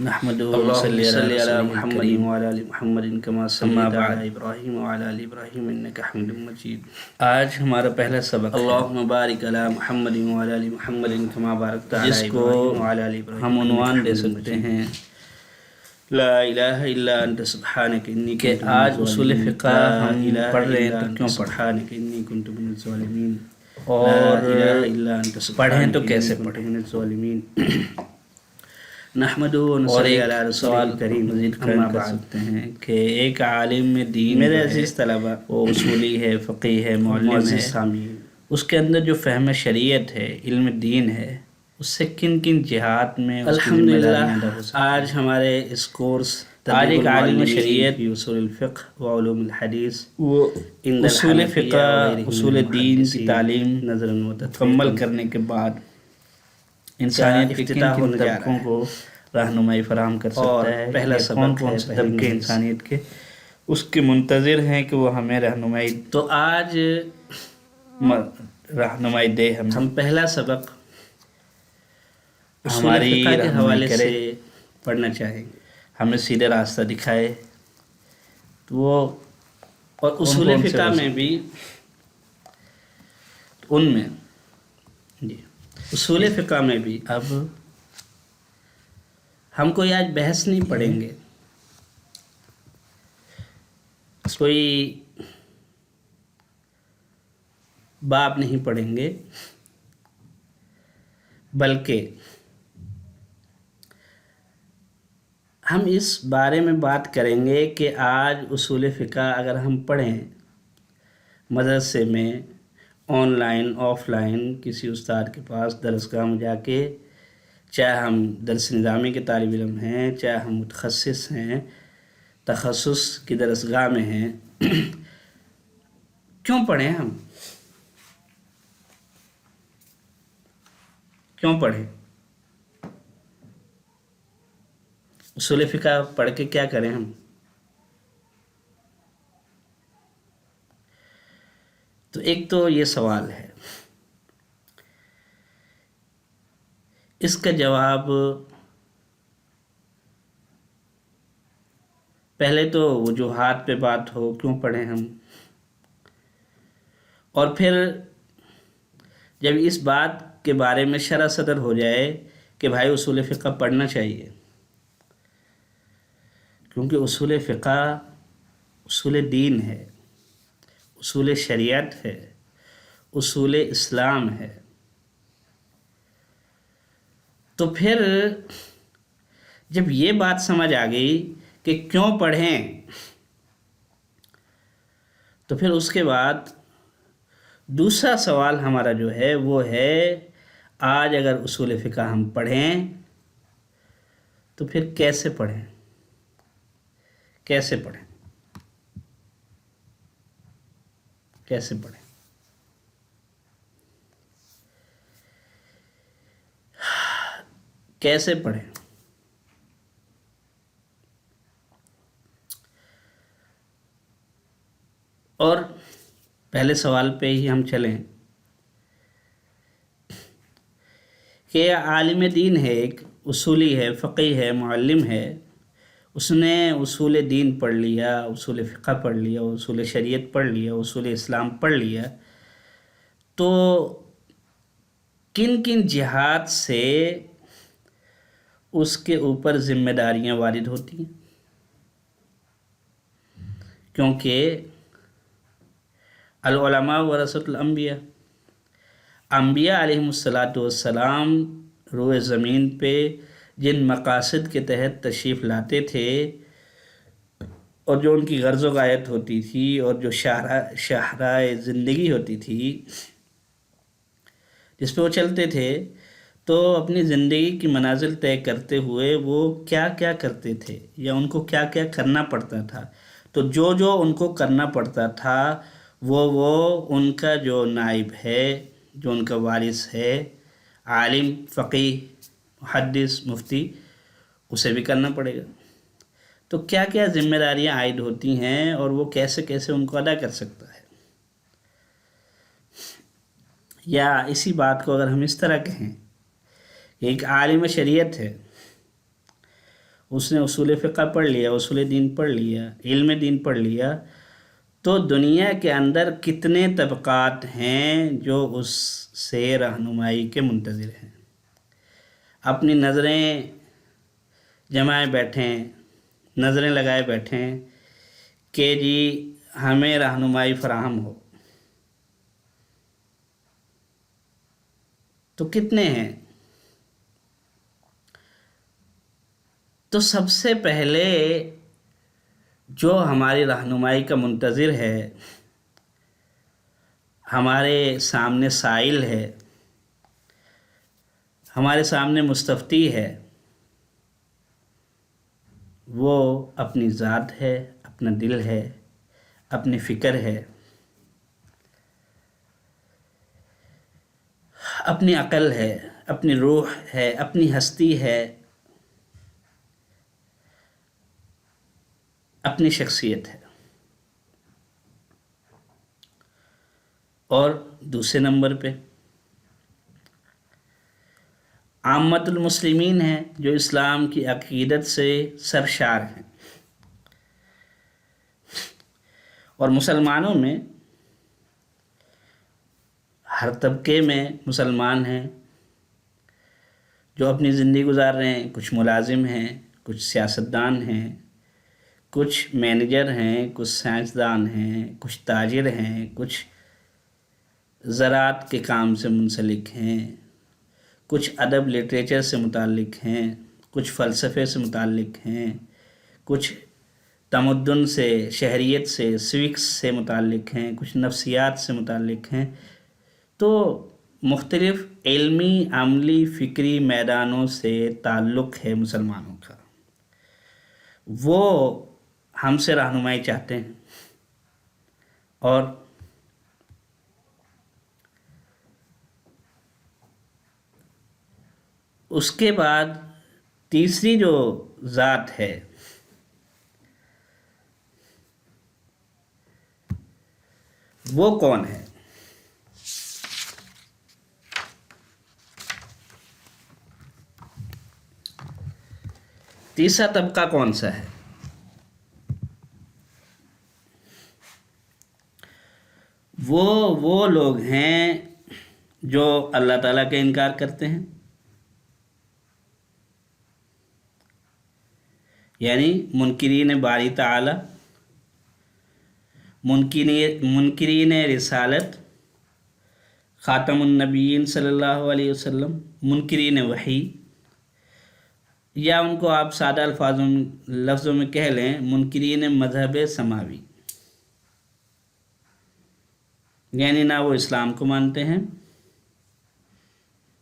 نحمده اللهم صل على محمد الكريم. وعلى آل محمد كما صليت على إبراهيم وعلى آل إبراهيم إنك حميد مجيد. آج ہمارا پہلا سبق ہے اللهم بارك على محمد وعلى آل محمد كما باركت على جس کو إبراهيم وعلى آل إبراهيم ہم عنوان دے إنك حميد سکتے مجيد. ہیں لا إله إلا أنت سبحانك إني کہ كنت من آج اصول الظالمين. فقہ لا ہم إله پڑھ رہے ہیں إلا تو أنت کیوں پڑھ رہے سبحانك إني كنت من الظالمين. ہیں لا اور إله إلا أنت پڑھیں تو سبحانك کیسے إني كنت پڑھیں. من الظالمين. نحمده اور ونصلي ایک على رسول سوال الكريم مزید أما قائم کر بعد. سکتے ہیں کہ ایک عالم دین میرے جو ہے عزیز طلبہ وہ اصولی ہے، فقی ہے، معلم معزز ہے، سامعین، اس کے اندر جو فہم شریعت ہے، علم دین ہے، اس سے کن کن جہات میں اس کی ذمہ داریاں ادا ہو سکتی ہیں. آج ہمارے اس کورس آج ایک عالم شریعت فی اصول الفقہ و علوم الحدیث وہ عند اصول الحنفیہ فقہ، وغیرہ اصول من دین کی المحدثین تعلیم نظراً و مکمل تطبیقاً کرنے کے بعد انسانیت کے افتتاح کن کن ہونے جا رہا طبقوں ہے. کو رہنمائی فراہم کر اور سکتا ہے، پہلا یا سبق کون کون ہے سے پہلی طبقے مجلس. انسانیت کے اس کے منتظر ہیں کہ وہ ہمیں رہنمائی تو آج رہنمائی دے، ہم پہلا سبق اصول ہماری فقہ کے رہنمائی حوالے کرے، سے پڑھنا چاہیں گے. ہمیں سیدھے راستہ دکھائے. تو وہ اور اصول کون سے فقہ ہو میں بھی ان میں جی اصول فقہ میں بھی اب ہم کوئی آج بحث نہیں پڑھیں گے، کوئی باب نہیں پڑھیں گے، بلکہ ہم اس بارے میں بات کریں گے کہ آج اصول فقہ اگر ہم پڑھیں مدرسے میں، آن لائن آف لائن، کسی استاد کے پاس درسگاہ میں جا کے، چاہے ہم درس نظامی کے طالب علم ہیں، چاہے ہم متخصص ہیں، تخصص کی درسگاہ میں ہیں، کیوں پڑھیں ہم؟ کیوں پڑھیں؟ اصول فقہ پڑھ کے کیا کریں ہم؟ تو ایک تو یہ سوال ہے، اس کا جواب پہلے تو وجوہات پہ بات ہو کیوں پڑھیں ہم، اور پھر جب اس بات کے بارے میں شرح صدر ہو جائے کہ بھائی اصول فقہ پڑھنا چاہیے، کیونکہ اصول فقہ اصول دین ہے، اصول شریعت ہے، اصول اسلام ہے. تو پھر جب یہ بات سمجھ آ گئی کہ کیوں پڑھیں، تو پھر اس کے بعد دوسرا سوال ہمارا جو ہے وہ ہے، آج اگر اصول فقہ ہم پڑھیں تو پھر کیسے پڑھیں؟ کیسے پڑھیں؟ کیسے پڑھیں؟ کیسے پڑھیں؟ اور پہلے سوال پہ ہی ہم چلیں کہ عالم دین ہے، ایک اصولی ہے، فقی ہے، معلم ہے، اس نے اصول دین پڑھ لیا، اصول فقہ پڑھ لیا، اصول شریعت پڑھ لیا، اصول اسلام پڑھ لیا، تو کن کن جہات سے اس کے اوپر ذمہ داریاں وارد ہوتی ہیں؟ کیونکہ العلماء ورثۃ الانبیاء، انبیاء علیہم السلام روئے زمین پہ جن مقاصد کے تحت تشریف لاتے تھے، اور جو ان کی غرض و غایت ہوتی تھی، اور جو شاہراہ زندگی ہوتی تھی جس پہ وہ چلتے تھے، تو اپنی زندگی کی منازل طے کرتے ہوئے وہ کیا کیا کرتے تھے، یا ان کو کیا کیا کرنا پڑتا تھا. تو جو ان کو کرنا پڑتا تھا وہ ان کا جو نائب ہے، جو ان کا وارث ہے، عالم، فقیہ، محدث، مفتی، اسے بھی کرنا پڑے گا. تو کیا کیا ذمہ داریاں عائد ہوتی ہیں، اور وہ کیسے کیسے ان کو ادا کر سکتا ہے. یا اسی بات کو اگر ہم اس طرح کہیں کہ ایک عالم شریعت ہے، اس نے اصول فقہ پڑھ لیا، اصول دین پڑھ لیا، علم دین پڑھ لیا، تو دنیا کے اندر کتنے طبقات ہیں جو اس سے رہنمائی کے منتظر ہیں، اپنی نظریں جمائے بیٹھیں، نظریں لگائے بیٹھیں کہ جی ہمیں رہنمائی فراہم ہو، تو کتنے ہیں؟ تو سب سے پہلے جو ہماری رہنمائی کا منتظر ہے، ہمارے سامنے سائل ہے، ہمارے سامنے مستفتی ہے، وہ اپنی ذات ہے، اپنا دل ہے، اپنی فکر ہے، اپنی عقل ہے، اپنی روح ہے، اپنی ہستی ہے، اپنی شخصیت ہے۔ اور دوسرے نمبر پہ عامت المسلمین ہیں، جو اسلام کی عقیدت سے سرشار ہیں، اور مسلمانوں میں ہر طبقے میں مسلمان ہیں جو اپنی زندگی گزار رہے ہیں، کچھ ملازم ہیں، کچھ سیاستدان ہیں، کچھ مینیجر ہیں، کچھ سائنسدان ہیں، کچھ تاجر ہیں، کچھ زراعت کے کام سے منسلک ہیں، کچھ ادب لٹریچر سے متعلق ہیں، کچھ فلسفے سے متعلق ہیں، کچھ تمدن سے، شہریت سے، سوکس سے متعلق ہیں، کچھ نفسیات سے متعلق ہیں۔ تو مختلف علمی، عملی، فکری میدانوں سے تعلق ہے مسلمانوں کا، وہ ہم سے رہنمائی چاہتے ہیں۔ اور اس کے بعد تیسری جو ذات ہے وہ کون ہے؟ تیسرا طبقہ کون سا ہے؟ وہ لوگ ہیں جو اللہ تعالیٰ کا انکار کرتے ہیں، یعنی منکرین باری تعالی، منکرین رسالت خاتم النبیین صلی اللہ علیہ وسلم، منکرین وحی، یا ان کو آپ سادہ لفظوں میں کہہ لیں منکرین مذہب سماوی، یعنی نہ وہ اسلام کو مانتے ہیں،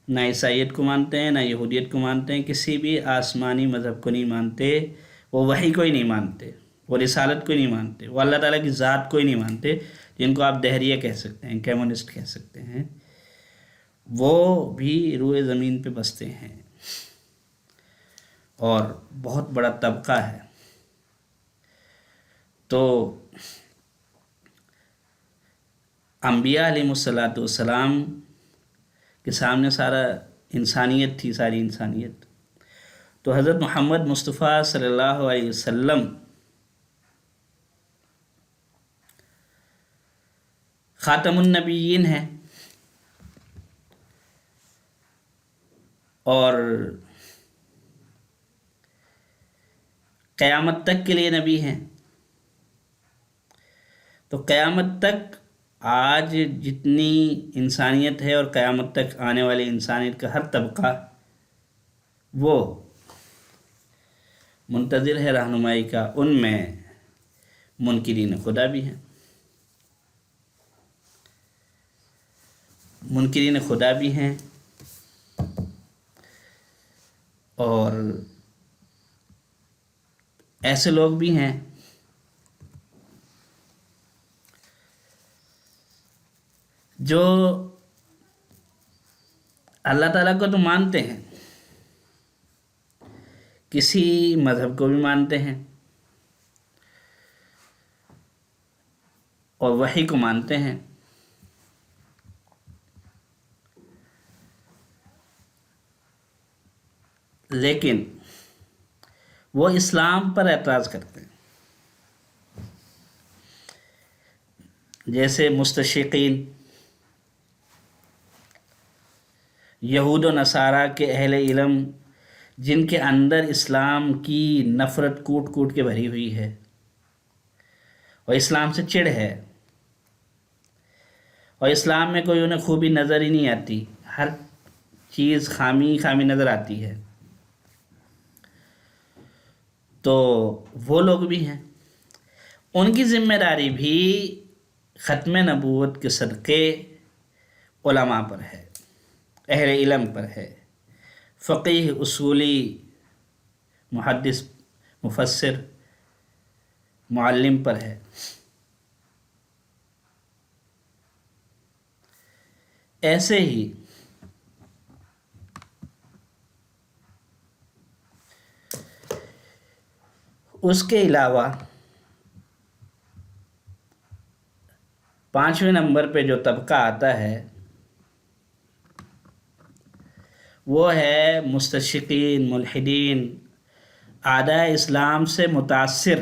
نہ عیسائیت کو مانتے ہیں، نہ یہودیت کو مانتے ہیں، کسی بھی آسمانی مذہب کو نہیں مانتے، وہ وحی کو ہی نہیں مانتے، وہ رسالت کو ہی نہیں مانتے، وہ اللہ تعالیٰ کی ذات کو ہی نہیں مانتے، جن کو آپ دہریہ کہہ سکتے ہیں، کمیونسٹ کہہ سکتے ہیں، وہ بھی روئے زمین پہ بستے ہیں، اور بہت بڑا طبقہ ہے۔ تو انبیاء علیہ الصلوۃ والسلام کے سامنے سارا انسانیت تھی، ساری انسانیت، تو حضرت محمد مصطفیٰ صلی اللہ علیہ وسلم خاتم النبیین ہیں، اور قیامت تک کے لیے نبی ہیں۔ تو قیامت تک آج جتنی انسانیت ہے اور قیامت تک آنے والی انسانیت کا ہر طبقہ وہ منتظر ہے رہنمائی کا، ان میں منکرین خدا بھی ہیں، منکرین خدا بھی ہیں، اور ایسے لوگ بھی ہیں جو اللہ تعالیٰ کو تو مانتے ہیں، کسی مذہب کو بھی مانتے ہیں، اور وحی کو مانتے ہیں، لیکن وہ اسلام پر اعتراض کرتے ہیں، جیسے مستشرقین، یہود و نصارہ کے اہل علم جن کے اندر اسلام کی نفرت کوٹ کوٹ کے بھری ہوئی ہے اور اسلام سے چڑ ہے، اور اسلام میں کوئی انہیں خوبی نظر ہی نہیں آتی، ہر چیز خامی خامی نظر آتی ہے، تو وہ لوگ بھی ہیں۔ ان کی ذمہ داری بھی ختم نبوت کے صدقے علماء پر ہے، اہل علم پر ہے، فقیہ، اصولی، محدث، مفسر، معلم پر ہے۔ ایسے ہی اس کے علاوہ 5ویں نمبر پہ جو طبقہ آتا ہے وہ ہے مستشرقین، ملحدین، اعداء اسلام سے متاثر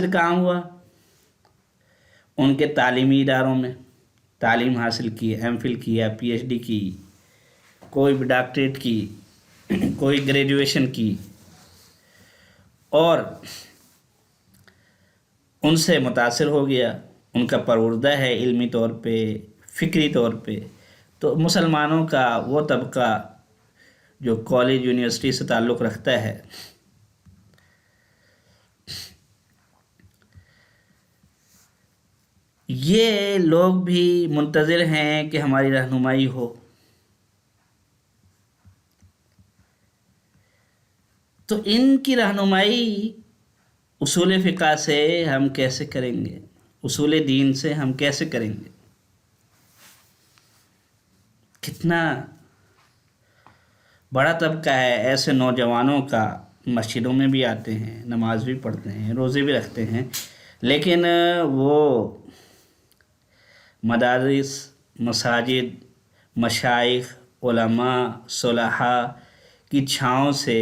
کہاں ہوا؟ ان کے تعلیمی اداروں میں تعلیم حاصل کی، ایم فل کیا، پی ایچ ڈی کی، کوئی بھی ڈاکٹریٹ کی، کوئی گریجویشن کی، اور ان سے متاثر ہو گیا، ان کا پروردہ ہے علمی طور پہ، فکری طور پہ۔ تو مسلمانوں کا وہ طبقہ جو کالج یونیورسٹی سے تعلق رکھتا ہے، یہ لوگ بھی منتظر ہیں کہ ہماری رہنمائی ہو۔ تو ان کی رہنمائی اصول فقہ سے ہم کیسے کریں گے؟ اصول دین سے ہم کیسے کریں گے؟ کتنا بڑا طبقہ ہے ایسے نوجوانوں کا، مسجدوں میں بھی آتے ہیں، نماز بھی پڑھتے ہیں، روزے بھی رکھتے ہیں، لیکن وہ مدارس، مساجد، مشائخ، علماء، صلحاء کی چھاؤں سے،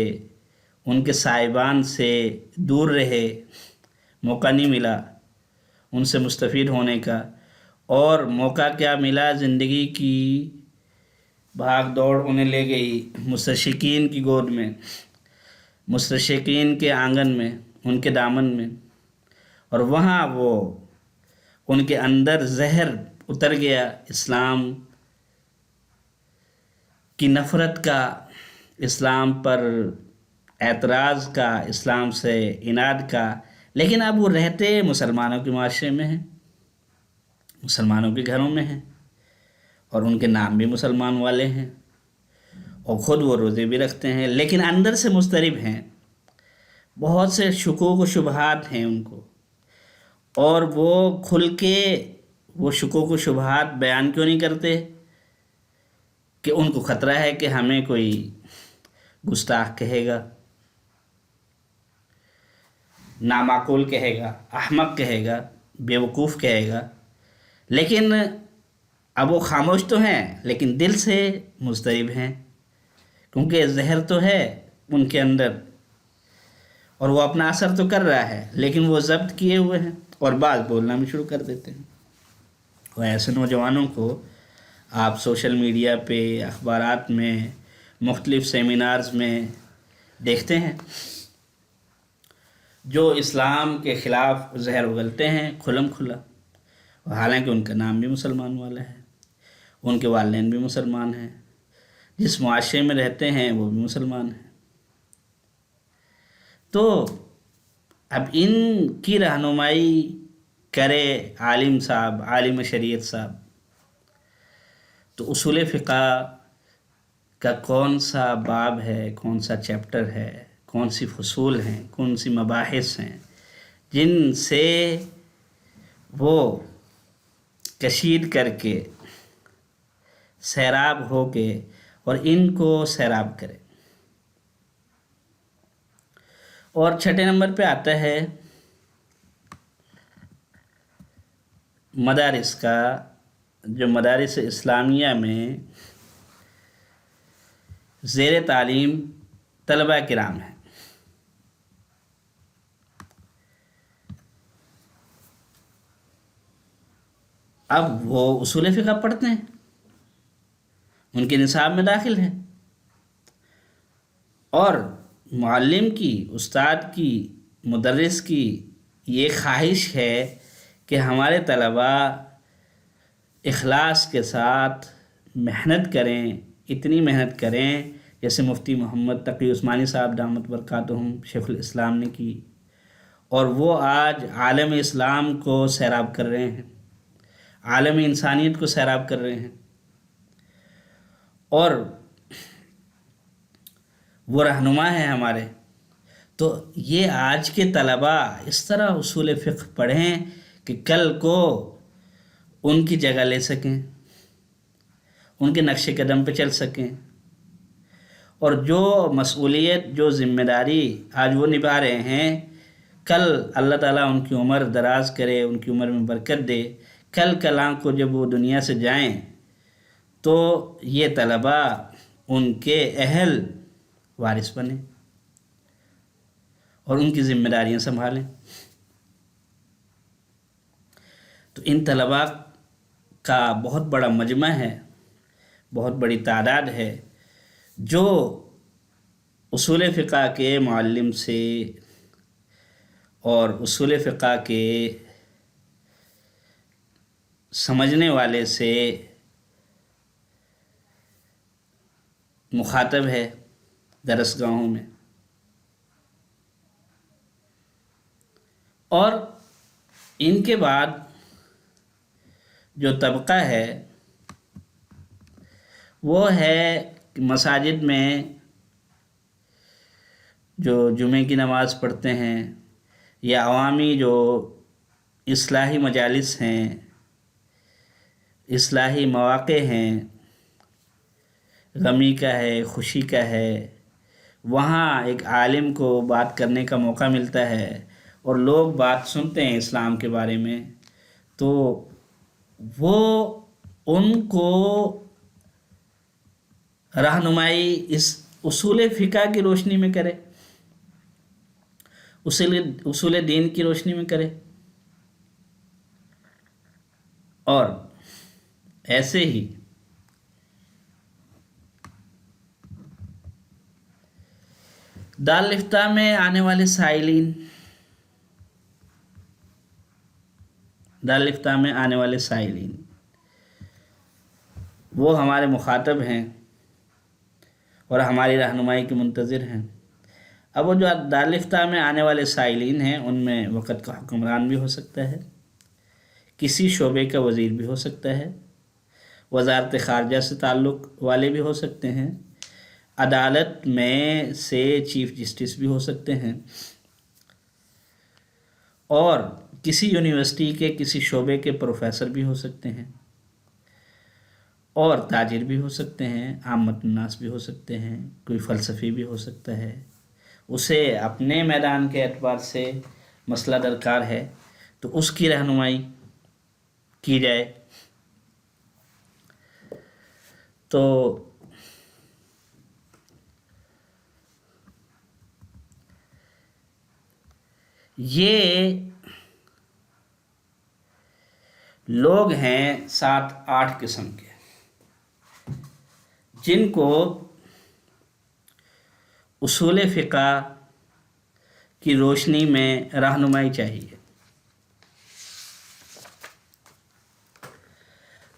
ان کے صاحبان سے دور رہے، موقع نہیں ملا ان سے مستفید ہونے کا۔ اور موقع کیا ملا؟ زندگی کی بھاگ دوڑ انہیں لے گئی مستشرقین کی گود میں، مستشرقین کے آنگن میں، ان کے دامن میں، اور وہاں وہ ان کے اندر زہر اتر گیا اسلام کی نفرت کا، اسلام پر اعتراض کا، اسلام سے عناد کا۔ لیکن اب وہ رہتے مسلمانوں کے معاشرے میں ہیں، مسلمانوں کے گھروں میں ہیں، اور ان کے نام بھی مسلمان والے ہیں، اور خود وہ روزے بھی رکھتے ہیں، لیکن اندر سے مضطرب ہیں، بہت سے شکوک و شبہات ہیں ان کو، اور وہ کھل کے وہ شکوک و شبہات بیان کیوں نہیں کرتے؟ کہ ان کو خطرہ ہے کہ ہمیں کوئی گستاخ کہے گا، نامعقول کہے گا، احمق کہے گا، بیوقوف کہے گا۔ لیکن اب وہ خاموش تو ہیں لیکن دل سے مضطرب ہیں، کیونکہ زہر تو ہے ان کے اندر، اور وہ اپنا اثر تو کر رہا ہے، لیکن وہ ضبط کیے ہوئے ہیں اور بعض بولنا بھی شروع کر دیتے ہیں۔ اور ایسے نوجوانوں کو آپ سوشل میڈیا پہ، اخبارات میں، مختلف سیمینارز میں دیکھتے ہیں، جو اسلام کے خلاف زہر اگلتے ہیں کھلم کھلا، اور حالانکہ ان کا نام بھی مسلمان والا ہے، ان کے والدین بھی مسلمان ہیں، جس معاشرے میں رہتے ہیں وہ بھی مسلمان ہیں۔ تو اب ان کی رہنمائی کرے عالم صاحب، عالم شریعت صاحب، تو اصول فقہ کا کون سا باب ہے، کون سا چیپٹر ہے، کون سی فصول ہیں، کون سی مباحث ہیں جن سے وہ کشید کر کے، سیراب ہو کے، اور ان کو سیراب کرے۔ اور 6 نمبر پہ آتا ہے مدارس کا، جو مدارس اسلامیہ میں زیر تعلیم طلبہ کرام ہیں۔ اب وہ اصول فقہ پڑھتے ہیں، ان کے نصاب میں داخل ہے، اور معلم کی، استاد کی، مدرس کی یہ خواہش ہے کہ ہمارے طلبہ اخلاص کے ساتھ محنت کریں، اتنی محنت کریں جیسے مفتی محمد تقی عثمانی صاحب دامت برکاتہم شیخ الاسلام نے کی، اور وہ آج عالم اسلام کو سیراب کر رہے ہیں، عالم انسانیت کو سیراب کر رہے ہیں، اور وہ رہنما ہیں ہمارے۔ تو یہ آج کے طلبہ اس طرح اصول فقہ پڑھیں کہ کل کو ان کی جگہ لے سکیں، ان کے نقش قدم پہ چل سکیں، اور جو مسئولیت، جو ذمہ داری آج وہ نبھا رہے ہیں، کل اللہ تعالیٰ ان کی عمر دراز کرے، ان کی عمر میں برکت دے، کل کلاں کو جب وہ دنیا سے جائیں تو یہ طلبہ ان کے اہل وارث بنیں اور ان کی ذمہ داریاں سنبھالیں۔ تو ان طلباء کا بہت بڑا مجمع ہے، بہت بڑی تعداد ہے، جو اصول فقہ کے معلم سے اور اصول فقہ کے سمجھنے والے سے مخاطب ہے درس گاہوں میں، اور ان کے بعد جو طبقہ ہے وہ ہے مساجد میں جو جمعے کی نماز پڑھتے ہیں، یا عوامی جو اصلاحی مجالس ہیں، اصلاحی مواقع ہیں، غمی کا ہے، خوشی کا ہے، وہاں ایک عالم کو بات کرنے کا موقع ملتا ہے اور لوگ بات سنتے ہیں اسلام کے بارے میں، تو وہ ان کو رہنمائی اس اصول فقہ کی روشنی میں کرے، اصول دین کی روشنی میں کرے، اور ایسے ہی دارالفتاح میں آنے والے سائلین، دارالفتاح میں آنے والے سائلین وہ ہمارے مخاطب ہیں اور ہماری رہنمائی کے منتظر ہیں۔ اب وہ جو دارالفتاح میں آنے والے سائلین ہیں ان میں وقت کا حکمران بھی ہو سکتا ہے، کسی شعبے کا وزیر بھی ہو سکتا ہے، وزارت خارجہ سے تعلق والے بھی ہو سکتے ہیں، عدالت میں سے چیف جسٹس بھی ہو سکتے ہیں، اور کسی یونیورسٹی کے کسی شعبے کے پروفیسر بھی ہو سکتے ہیں، اور تاجر بھی ہو سکتے ہیں، عامت الناس بھی ہو سکتے ہیں، کوئی فلسفی بھی ہو سکتا ہے، اسے اپنے میدان کے اعتبار سے مسئلہ درکار ہے تو اس کی رہنمائی کی جائے۔ تو یہ لوگ ہیں 7-8 قسم کے، جن کو اصول فقہ کی روشنی میں رہنمائی چاہیے۔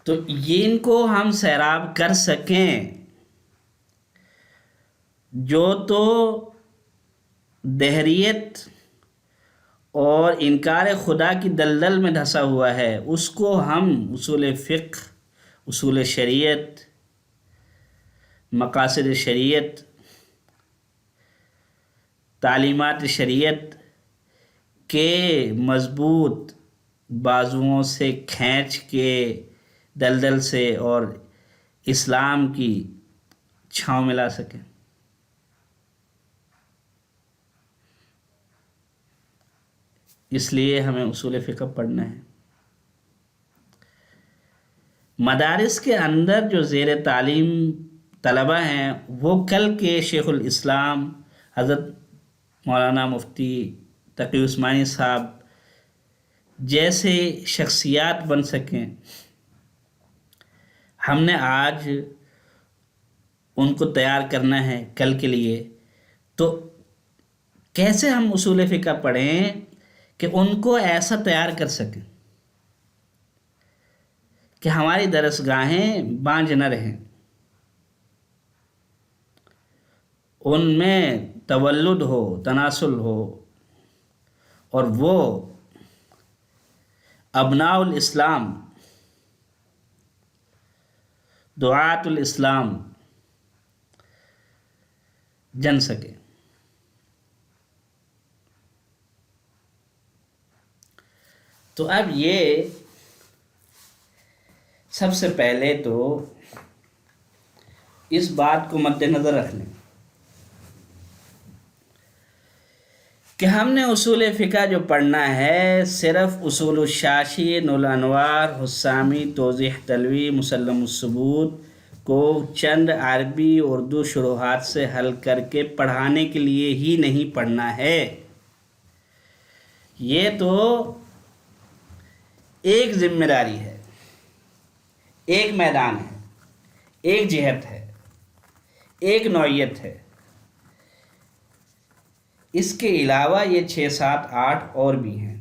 تو ان کو ہم سیراب کر سکیں، جو تو دہریت اور انکار خدا کی دلدل میں دھسا ہوا ہے، اس کو ہم اصول فقہ، اصول شریعت، مقاصد شریعت، تعلیمات شریعت کے مضبوط بازوؤں سے کھینچ کے دلدل سے اور اسلام کی چھاؤں میں لا سکیں۔ اس لیے ہمیں اصول فقہ پڑھنا ہے۔ مدارس کے اندر جو زیر تعلیم طلبہ ہیں وہ کل کے شیخ الاسلام حضرت مولانا مفتی تقی عثمانی صاحب جیسے شخصیات بن سکیں، ہم نے آج ان کو تیار کرنا ہے کل کے لیے، تو کیسے ہم اصول فقہ پڑھیں کہ ان کو ایسا تیار کر سکیں کہ ہماری درسگاہیں بانجھ نہ رہیں، ان میں تولد ہو، تناسل ہو، اور وہ ابناء الاسلام، دعاۃ الاسلام جن سکے۔ تو اب یہ سب سے پہلے تو اس بات کو مد نظر رکھ لیں کہ ہم نے اصول فقہ جو پڑھنا ہے صرف اصول الشاشی، نور الانوار، حسامی، توضیح تلوی، مسلم الثبوت کو چند عربی اردو شروحات سے حل کر کے پڑھانے کے لیے ہی نہیں پڑھنا ہے۔ یہ تو ایک ذمہ داری ہے، ایک میدان ہے، ایک جہت ہے، ایک نوعیت ہے۔ اس کے علاوہ یہ 6 7 8 اور بھی ہیں۔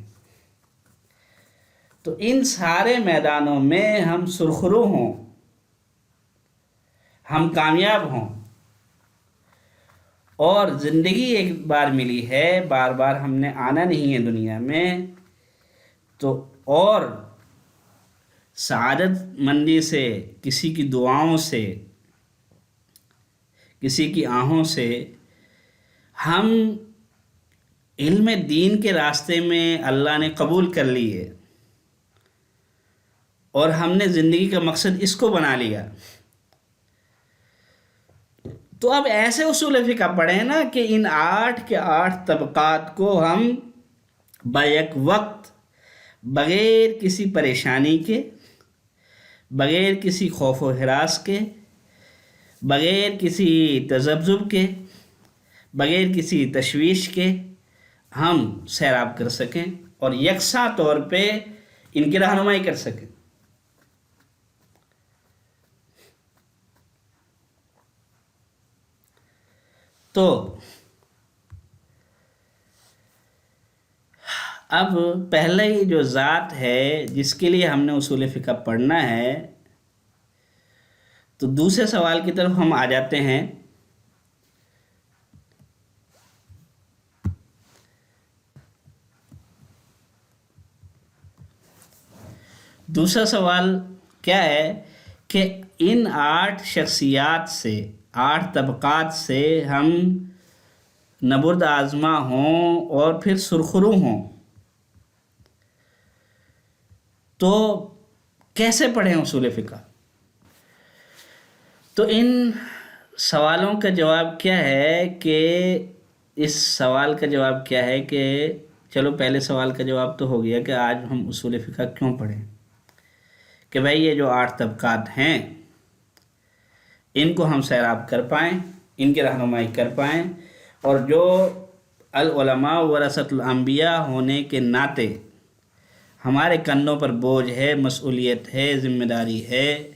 تو ان سارے میدانوں میں ہم سرخرو ہوں، ہم کامیاب ہوں، اور زندگی ایک بار ملی ہے، بار بار ہم نے آنا نہیں ہے دنیا میں، تو اور سعادت مندی سے، کسی کی دعاؤں سے، کسی کی آہوں سے ہم علم دین کے راستے میں اللہ نے قبول کر لیے، اور ہم نے زندگی کا مقصد اس کو بنا لیا۔ تو اب ایسے اصول فقہ پڑھیں نا کہ ان 8 کے 8 طبقات کو ہم بیک وقت، بغیر کسی پریشانی کے، بغیر کسی خوف و ہراس کے، بغیر کسی تذبذب کے، بغیر کسی تشویش کے ہم سیراب کر سکیں اور یکساں طور پہ ان کی رہنمائی کر سکیں۔ تو اب پہلے جو ذات ہے جس کے لیے ہم نے اصول فقہ پڑھنا ہے، تو دوسرے سوال کی طرف ہم آ جاتے ہیں۔ دوسرا سوال کیا ہے کہ ان 8 شخصیات سے، 8 طبقات سے ہم نبرد آزما ہوں اور پھر سرخرو ہوں، تو کیسے پڑھیں اصول فقہ؟ تو ان سوالوں کا جواب کیا ہے کہ اس سوال کا جواب کیا ہے کہ چلو پہلے سوال کا جواب تو ہو گیا کہ آج ہم اصول فقہ کیوں پڑھیں، کہ بھائی یہ جو 8 طبقات ہیں ان کو ہم سیراب کر پائیں، ان کی رہنمائی کر پائیں، اور جو العلماء ورثۃ الانبیاء ہونے کے ناطے ہمارے کندھوں پر بوجھ ہے، مسئولیت ہے، ذمہ داری ہے،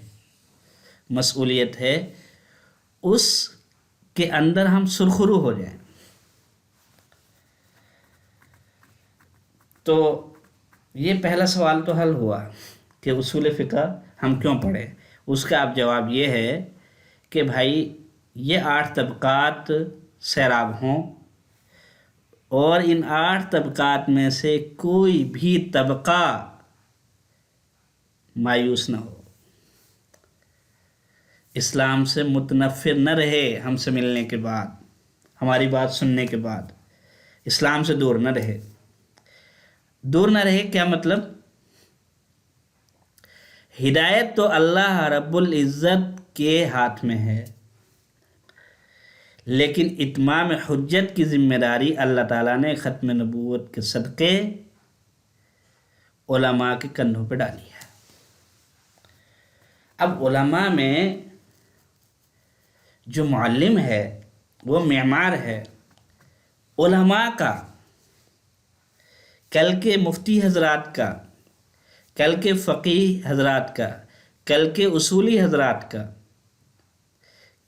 مسئولیت ہے، اس کے اندر ہم سرخرو ہو جائیں۔ تو یہ پہلا سوال تو حل ہوا کہ اصول فقہ ہم کیوں پڑھیں۔ اس کا اب جواب یہ ہے کہ بھائی یہ 8 طبقات سیراب ہوں، اور ان 8 طبقات میں سے کوئی بھی طبقہ مایوس نہ ہو، اسلام سے متنفر نہ رہے، ہم سے ملنے کے بعد، ہماری بات سننے کے بعد اسلام سے دور نہ رہے۔ دور نہ رہے کیا مطلب؟ ہدایت تو اللہ رب العزت کے ہاتھ میں ہے، لیکن اتمام حجت کی ذمہ داری اللہ تعالیٰ نے ختم نبوت کے صدقے علماء کے کندھوں پہ ڈالی ہے۔ اب علماء میں جو معلم ہے، وہ معمار ہے، علماء کا، کل کے مفتی حضرات کا، کل کے فقیہ حضرات کا، کل کے اصولی حضرات کا،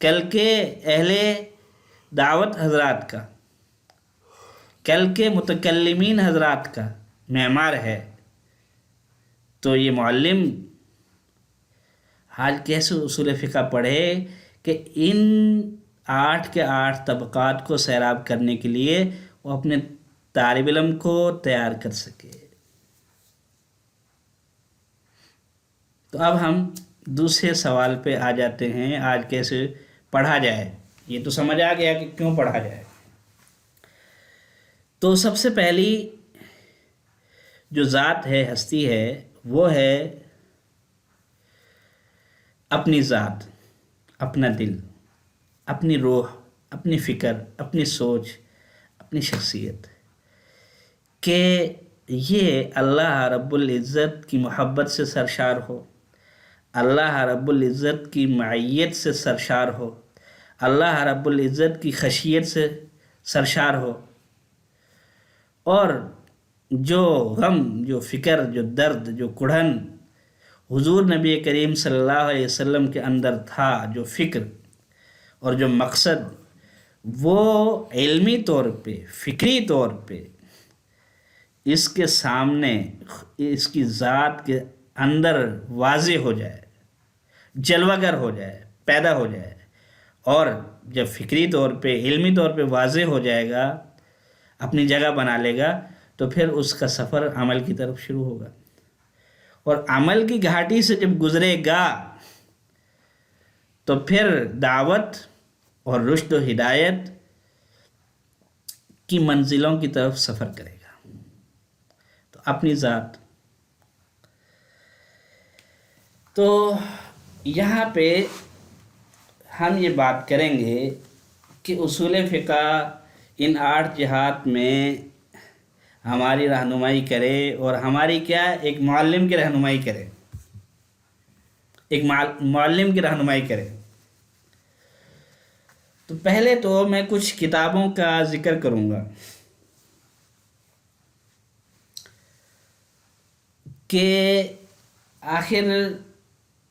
کل کے اہل دعوت حضرات کا، کل کے متکلمین حضرات کا معمار ہے، تو یہ معلم آج کیسے اصول فقہ پڑھے کہ ان 8 کے 8 طبقات کو سیراب کرنے کے لیے وہ اپنے طالب علم کو تیار کر سکے۔ تو اب ہم دوسرے سوال پہ آ جاتے ہیں، آج کیسے پڑھا جائے۔ یہ تو سمجھ آ گیا کہ کیوں پڑھا جائے۔ تو سب سے پہلی جو ذات ہے، ہستی ہے، وہ ہے اپنی ذات، اپنا دل، اپنی روح، اپنی فکر، اپنی سوچ، اپنی شخصیت، کہ یہ اللہ رب العزت کی محبت سے سرشار ہو، اللہ رب العزت کی معیت سے سرشار ہو، اللہ رب العزت کی خشیت سے سرشار ہو، اور جو غم، جو فکر، جو درد، جو کڑھن حضور نبی کریم صلی اللہ علیہ وسلم کے اندر تھا، جو فکر اور جو مقصد، وہ علمی طور پہ، فکری طور پہ اس کے سامنے، اس کی ذات کے اندر واضح ہو جائے، جلوہ گر ہو جائے، پیدا ہو جائے۔ اور جب فکری طور پہ، علمی طور پہ واضح ہو جائے گا، اپنی جگہ بنا لے گا، تو پھر اس کا سفر عمل کی طرف شروع ہوگا، اور عمل کی گھاٹی سے جب گزرے گا تو پھر دعوت اور رشد و ہدایت کی منزلوں کی طرف سفر کرے گا۔ تو اپنی ذات، تو یہاں پہ ہم یہ بات کریں گے کہ اصول فقہ ان 8 جہات میں ہماری رہنمائی کرے، اور ہماری کیا، ایک معلم کی رہنمائی کرے، ایک معلم کی رہنمائی کرے۔ تو پہلے تو میں کچھ کتابوں کا ذکر کروں گا کہ آخر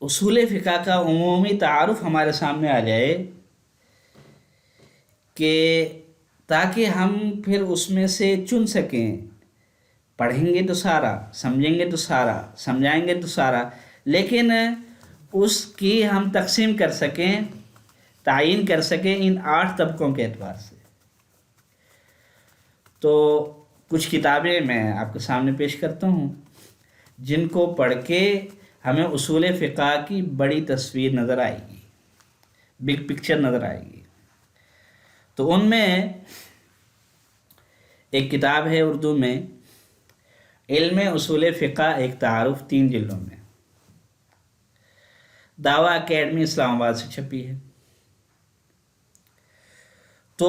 اصول فقہ کا عمومی تعارف ہمارے سامنے آ جائے، کہ تاکہ ہم پھر اس میں سے چن سکیں۔ پڑھیں گے تو سارا، سمجھیں گے تو سارا، سمجھائیں گے تو سارا، لیکن اس کی ہم تقسیم کر سکیں، تعین کر سکیں ان 8 طبقوں کے اعتبار سے۔ تو کچھ کتابیں میں آپ کے سامنے پیش کرتا ہوں، جن کو پڑھ کے ہمیں اصول فقہ کی بڑی تصویر نظر آئے گی، بگ پکچر نظر آئے گی۔ تو ان میں ایک کتاب ہے اردو میں، علم اصول فقہ ایک تعارف، 3 جلدوں میں، دعویٰ اکیڈمی اسلام آباد سے چھپی ہے۔ تو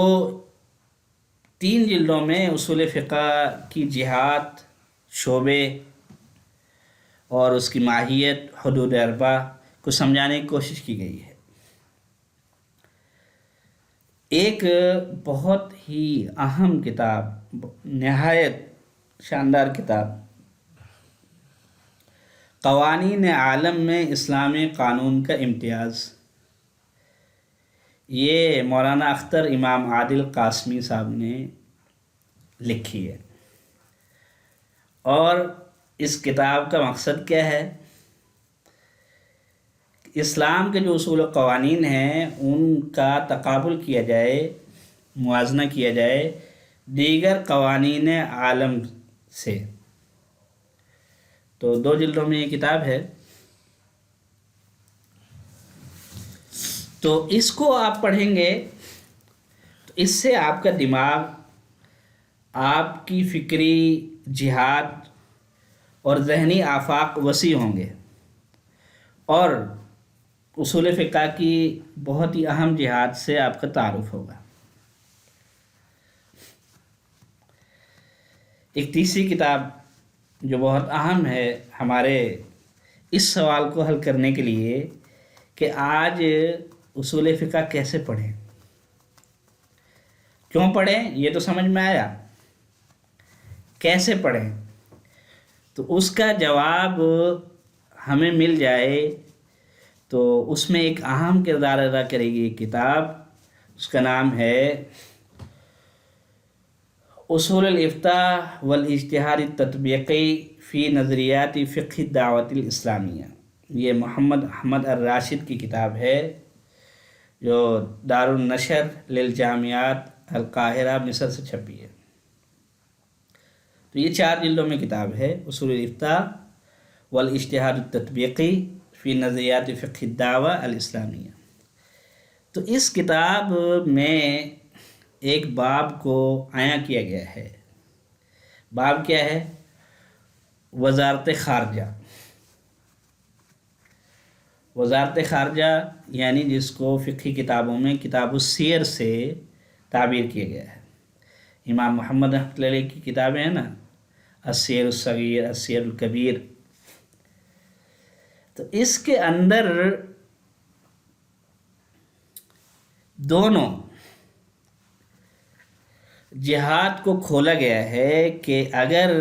3 جلدوں میں اصول فقہ کی جہات، شعبے اور اس کی ماہیت، حدود 4 کو سمجھانے کی کوشش کی گئی ہے۔ ایک بہت ہی اہم کتاب، نہایت شاندار کتاب، قوانین عالم میں اسلامی قانون کا امتیاز، یہ مولانا اختر امام عادل قاسمی صاحب نے لکھی ہے۔ اور اس کتاب کا مقصد کیا ہے؟ اسلام کے جو اصول و قوانین ہیں ان کا تقابل کیا جائے، موازنہ کیا جائے دیگر قوانین عالم سے۔ تو 2 جلدوں میں یہ کتاب ہے۔ تو اس کو آپ پڑھیں گے تو اس سے آپ کا دماغ، آپ کی فکری جہات اور ذہنی آفاق وسیع ہوں گے، اور اصول فقہ کی بہت ہی اہم جہات سے آپ کا تعارف ہوگا۔ ایک تیسری کتاب جو بہت اہم ہے ہمارے اس سوال کو حل کرنے کے لیے کہ آج اصول فقہ کیسے پڑھیں، کیوں پڑھیں یہ تو سمجھ میں آیا، کیسے پڑھیں؟ تو اس کا جواب ہمیں مل جائے تو اس میں ایک اہم کردار ادا کرے گی یہ کتاب، اس کا نام ہے اصول الافتاء والاجتہاد التطبیقی فی نظریات فقہ الدعوۃ الاسلامیہ۔ یہ محمد احمد الراشد کی کتاب ہے جو دار النشر للجامعات القاہرہ مصر سے چھپی ہے۔ تو یہ 4 جلدوں میں کتاب ہے، اصول الافتاء والاجتہاد التطبیقی فی نظریات فقہ الدعوہ الاسلامیہ۔ تو اس کتاب میں ایک باب کو عیاں کیا گیا ہے۔ باب کیا ہے؟ وزارت خارجہ۔ وزارت خارجہ یعنی جس کو فقہی کتابوں میں کتاب السیر سے تعبیر کیا گیا ہے۔ امام محمد رحمۃ اللہ علیہ کی کتابیں ہیں نا، السیر الصغیر، السیر الکبیر، تو اس کے اندر دونوں جہاد کو کھولا گیا ہے کہ اگر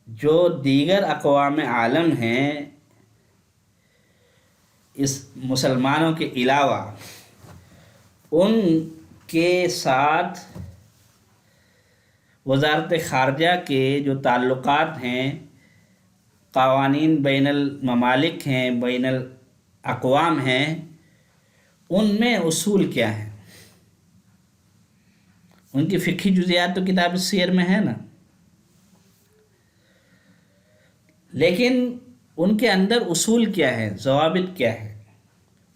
جو دیگر اقوام عالم ہیں اس مسلمانوں کے علاوہ، ان کے ساتھ وزارت خارجہ کے جو تعلقات ہیں، قوانین بین الممالک ہیں، بین الاقوام ہیں، ان میں اصول کیا ہیں؟ ان کی فقہی جزیات تو کتاب السیر میں ہے نا، لیکن ان کے اندر اصول کیا ہے، ضوابط کیا ہے،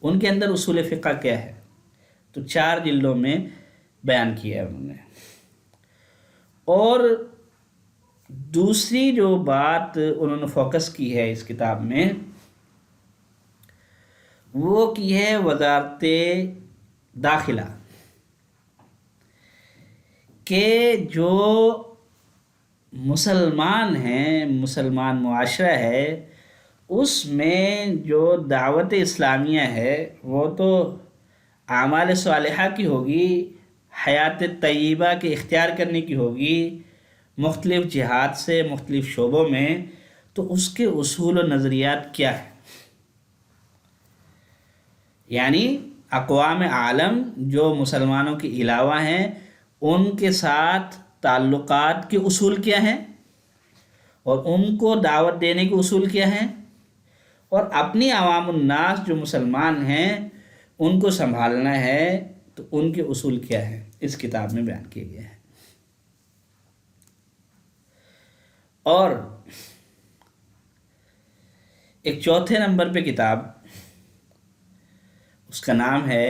ان کے اندر اصول فقہ کیا ہے؟ تو 4 جلدوں میں بیان کیا ہے انہوں نے۔ اور دوسری جو بات انہوں نے فوکس کی ہے اس کتاب میں، وہ کی ہے وزارت داخلہ، کہ جو مسلمان ہیں، مسلمان معاشرہ ہے، اس میں جو دعوت اسلامیہ ہے وہ تو اعمال صالحہ کی ہوگی، حیات طیبہ کے اختیار کرنے کی ہوگی مختلف جہات سے، مختلف شعبوں میں، تو اس کے اصول و نظریات کیا ہیں؟ یعنی اقوام عالم جو مسلمانوں کے علاوہ ہیں، ان کے ساتھ تعلقات کے اصول کیا ہیں، اور ان کو دعوت دینے کے اصول کیا ہیں، اور اپنی عوام الناس جو مسلمان ہیں ان کو سنبھالنا ہے تو ان کے اصول کیا ہیں، اس کتاب میں بیان کیے گئے ہیں۔ اور ایک 4 نمبر پہ کتاب، اس کا نام ہے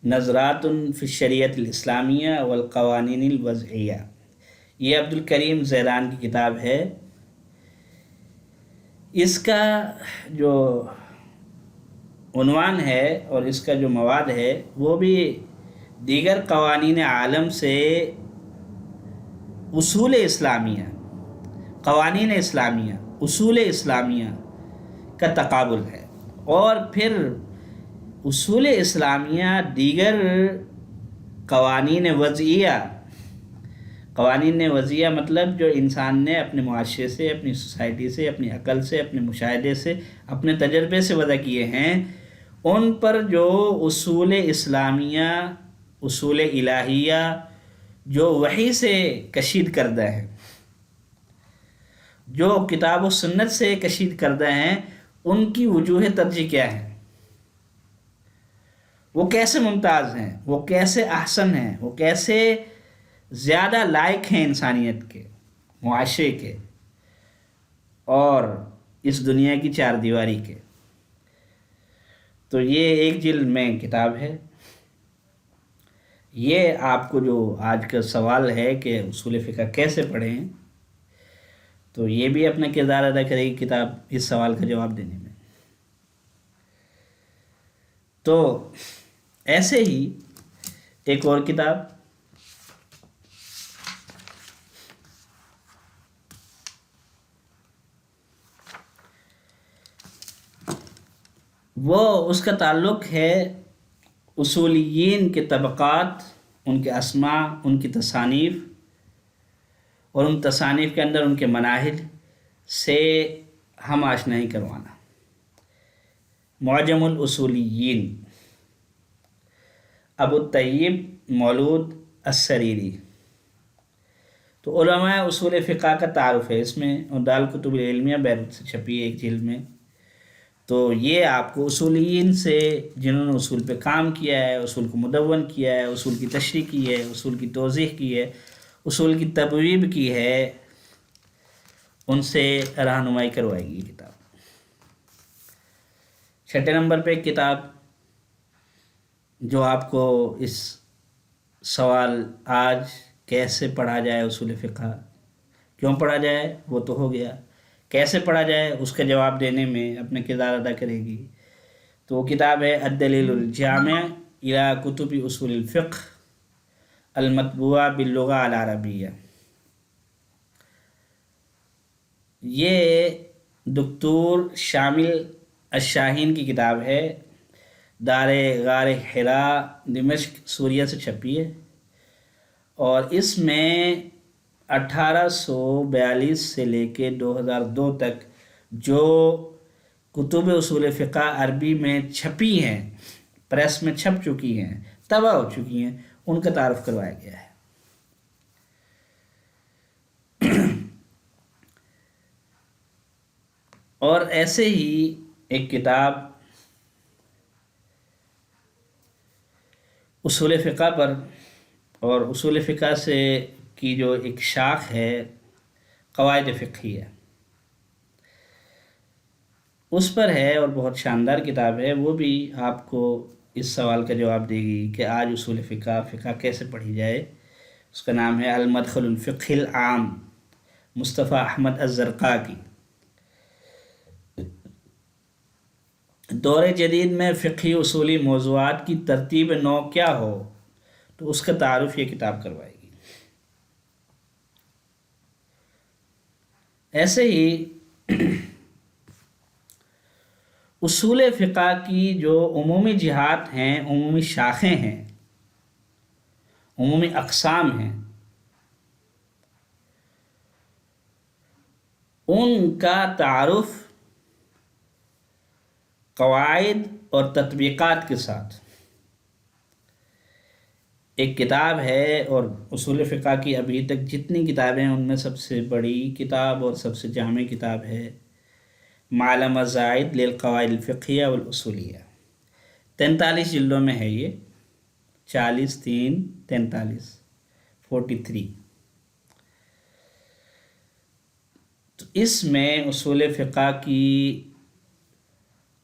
نظرات فی الشریعۃ الاسلامیہ والقوانین الوضعیہ۔ یہ عبدالکریم زیران کی کتاب ہے۔ اس کا جو عنوان ہے اور اس کا جو مواد ہے وہ بھی دیگر قوانین عالم سے اصول اسلامیہ، قوانین اسلامیہ، اصول اسلامیہ کا تقابل ہے، اور پھر اصول اسلامیہ دیگر قوانین وضعیہ، قوانین وضعیہ مطلب جو انسان نے اپنے معاشرے سے، اپنی سوسائٹی سے، اپنی عقل سے، اپنے مشاہدے سے، اپنے تجربے سے وضع کیے ہیں، ان پر جو اصول اسلامیہ، اصول الہیہ جو وحی سے کشید کردہ ہے، جو کتاب و سنت سے کشید کردہ ہیں، ان کی وجوہ ترجیح کیا ہے، وہ کیسے ممتاز ہیں، وہ کیسے احسن ہیں، وہ کیسے زیادہ لائق ہیں انسانیت کے، معاشرے کے، اور اس دنیا کی 4 دیواری کے۔ تو یہ 1 جلد میں کتاب ہے۔ یہ آپ کو جو آج کا سوال ہے کہ اصول فقہ کیسے پڑھیں، تو یہ بھی اپنا کردار ادا کرے گی کتاب اس سوال کا جواب دینے میں۔ تو ایسے ہی ایک اور کتاب، وہ اس کا تعلق ہے اصولیین کے طبقات ان کے اسماء، ان کی تصانیف اور ان تصانیف کے اندر ان کے مناہج سے ہم آشنائی کروانا۔ معجم الاصولیین، ابو الطیب مولود السریری۔ تو علماء اصول فقہ کا تعارف ہے اس میں، اور دارالکتب العلمیہ بیروت سے چھپی ہے ایک جلد میں۔ تو یہ آپ کو اصولیین سے، جنہوں نے اصول پہ کام کیا ہے، اصول کو مدون کیا ہے، اصول کی تشریح کی ہے، اصول کی توضیح کی ہے، اصول کی تبویب کی ہے، ان سے رہنمائی کروائے گی یہ کتاب۔ 6 نمبر پہ ایک کتاب جو آپ کو اس سوال آج کیسے پڑھا جائے اصول فقہ، کیوں پڑھا جائے وہ تو ہو گیا، کیسے پڑھا جائے اس کا جواب دینے میں اپنا کردار ادا کرے گی۔ تو وہ کتاب ہے الدلیل الجامع الی کتب اصول الفقہ المطبوعہ باللغہ العربیہ۔ یہ دکتور شامل الشاہین کی کتاب ہے، دار غار حراء دمشق سوریہ سے چھپی ہے، اور اس میں 1842 سے لے کے 2002 تک جو کتب اصول فقہ عربی میں چھپی ہیں، پریس میں چھپ چکی ہیں، طبع ہو چکی ہیں، ان کا تعارف کروایا گیا ہے۔ اور ایسے ہی ایک کتاب اصول فقہ پر، اور اصول فقہ سے کی جو ایک شاخ ہے قواعد فقہیہ، اس پر ہے، اور بہت شاندار کتاب ہے، وہ بھی آپ کو اس سوال کا جواب دے گی کہ آج اصول فقہ کیسے پڑھی جائے۔ اس کا نام ہے المدخل الفقہ العام، مصطفیٰ احمد الزرقاء کی۔ دور جدید میں فقہی اصولی موضوعات کی ترتیب نو کیا ہو، تو اس کا تعارف یہ کتاب کروائے گی۔ ایسے ہی اصول فقہ کی جو عمومی جہات ہیں، عمومی شاخیں ہیں، عمومی اقسام ہیں، ان کا تعارف قواعد اور تطبیقات کے ساتھ ایک کتاب ہے، اور اصول فقہ کی ابھی تک جتنی کتابیں ہیں ان میں سب سے بڑی کتاب اور سب سے جامع کتاب ہے معلم زائد للقواعد الفقہیہ والاصولیہ۔ 43 جلدوں میں ہے یہ، 40 3 43 43۔ تو اس میں اصول فقہ کی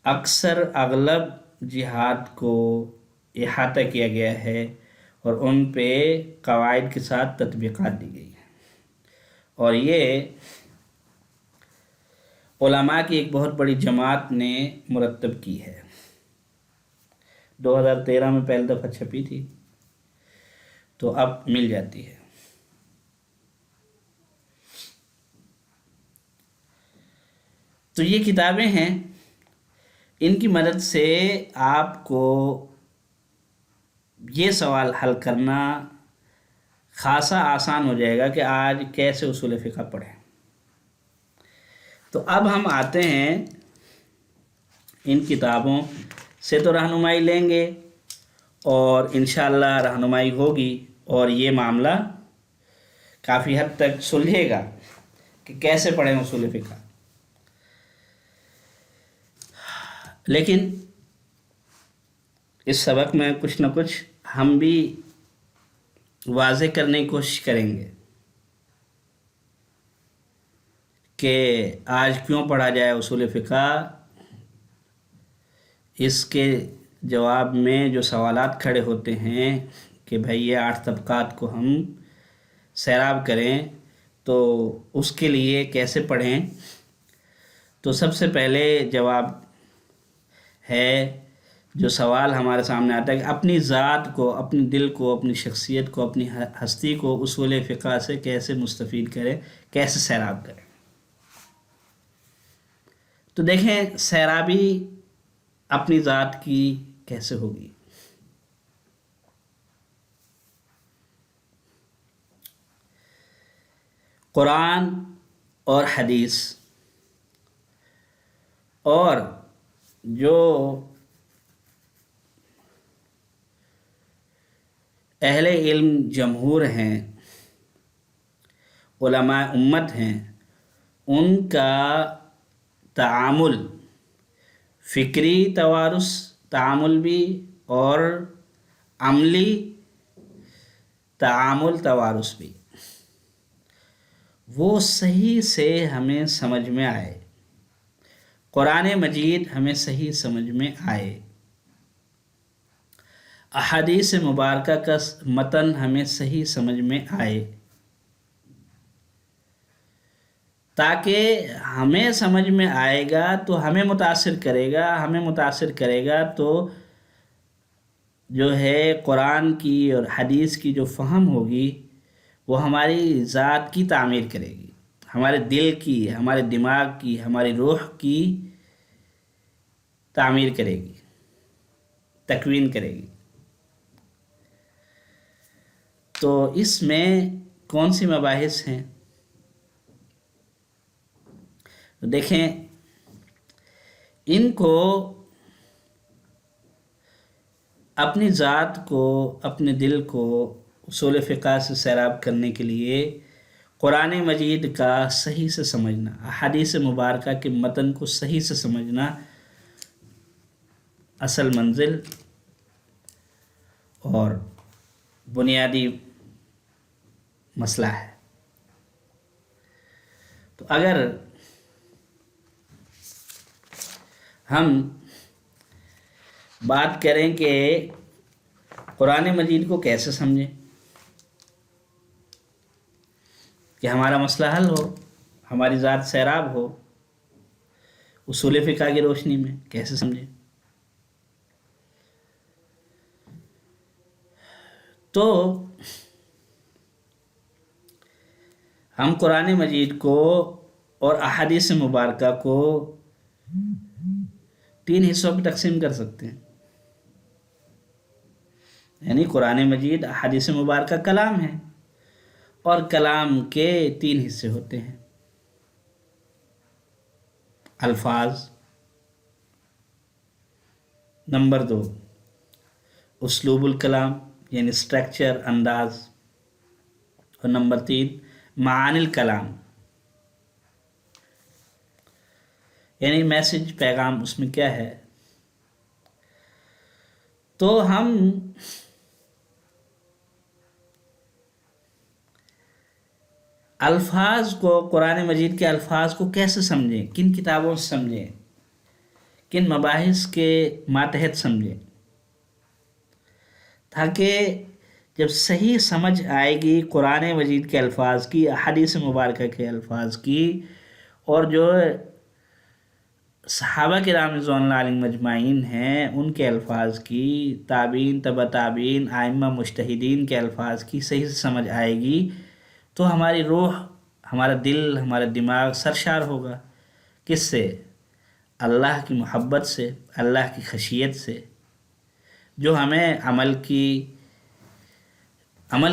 اکثر اغلب جہات کو احاطہ کیا گیا ہے، اور ان پہ قواعد کے ساتھ تطبیقات دی گئی ہیں، اور یہ علماء کی ایک بہت بڑی جماعت نے مرتب کی ہے۔ 2013 میں پہلی دفعہ چھپی تھی، تو اب مل جاتی ہے۔ تو یہ کتابیں ہیں، ان کی مدد سے آپ کو یہ سوال حل کرنا خاصا آسان ہو جائے گا کہ آج کیسے اصول فقہ پڑھیں۔ تو اب ہم آتے ہیں ان کتابوں سے تو رہنمائی لیں گے، اور انشاءاللہ رہنمائی ہوگی، اور یہ معاملہ کافی حد تک سلجھے گا کہ کیسے پڑھیں اصول فقہ۔ لیکن اس سبق میں کچھ نہ کچھ ہم بھی واضح کرنے کی کوشش کریں گے کہ آج کیوں پڑھا جائے اصول فقہ۔ اس کے جواب میں جو سوالات کھڑے ہوتے ہیں کہ بھئی یہ 8 طبقات کو ہم سیراب کریں، تو اس کے لیے کیسے پڑھیں، تو سب سے پہلے جواب ہے، جو سوال ہمارے سامنے آتا ہے کہ اپنی ذات کو، اپنے دل کو، اپنی شخصیت کو، اپنی ہستی کو اصول فقہ سے کیسے مستفید کریں، کیسے سیراب کریں۔ تو دیکھیں سیرابی اپنی ذات کی کیسے ہوگی۔ قرآن اور حدیث اور جو اہل علم جمہور ہیں، علماء امت ہیں، ان کا تعامل، فکری توارث تعامل بھی اور عملی تعامل توارث بھی، وہ صحیح سے ہمیں سمجھ میں آئے، قرآن مجید ہمیں صحیح سمجھ میں آئے، احادیث مبارکہ کا متن ہمیں صحیح سمجھ میں آئے، تاکہ ہمیں سمجھ میں آئے گا تو ہمیں متاثر کرے گا تو جو ہے قرآن کی اور حدیث کی جو فہم ہوگی وہ ہماری ذات کی تعمیر کرے گی، ہمارے دل کی، ہمارے دماغ کی، ہماری روح کی تعمیر کرے گی، تکوین کرے گی۔ تو اس میں کون سی مباحث ہیں؟ دیکھیں، ان کو اپنی ذات کو، اپنے دل کو اصول فقہ سے سیراب کرنے کے لیے قرآن مجید کا صحیح سے سمجھنا، احادیث مبارکہ کے متن کو صحیح سے سمجھنا اصل منزل اور بنیادی مسئلہ ہے۔ تو اگر ہم بات کریں کہ قرآن مجید کو کیسے سمجھیں کہ ہمارا مسئلہ حل ہو، ہماری ذات سیراب ہو، اصول فقہ کی روشنی میں کیسے سمجھیں؟ تو ہم قرآن مجید کو اور احادیث مبارکہ کو 3 حصوں میں تقسیم کر سکتے ہیں، یعنی قرآن مجید احادیث مبارکہ کلام ہے اور کلام کے 3 حصے ہوتے ہیں: الفاظ، نمبر 2 اسلوب الکلام یعنی سٹرکچر، انداز، اور نمبر 3 معانی الکلام یعنی میسج، پیغام اس میں کیا ہے۔ تو ہم الفاظ کو، قرآن مجید کے الفاظ کو کیسے سمجھیں، کن کتابوں سے سمجھیں، کن مباحث کے ماتحت سمجھیں، تاکہ جب صحیح سمجھ آئے گی قرآن مجید کے الفاظ کی، احادیث مبارکہ کے الفاظ کی، اور جو صحابہ کرام رضوان اللہ علیہم مجمعین ہیں ان کے الفاظ کی، تابعین، تبع تابعین، ائمہ مجتہدین کے الفاظ کی صحیح سے سمجھ آئے گی تو ہماری روح، ہمارا دل، ہمارا دماغ سرشار ہوگا۔ کس سے؟ اللہ کی محبت سے، اللہ کی خشیت سے، جو ہمیں عمل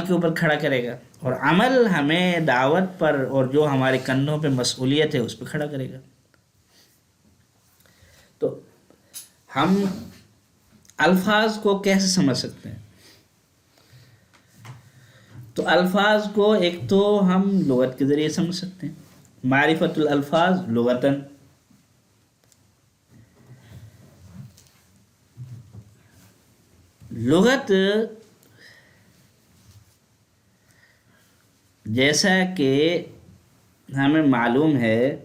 کے اوپر کھڑا کرے گا، اور عمل ہمیں دعوت پر، اور جو ہمارے کندھوں پہ مسئولیت ہے اس پہ کھڑا کرے گا۔ تو ہم الفاظ کو کیسے سمجھ سکتے ہیں؟ تو الفاظ کو ایک تو ہم لغت کے ذریعے سمجھ سکتے ہیں، معرفت الالفاظ لغتاً، لغت جیسا کہ ہمیں معلوم ہے،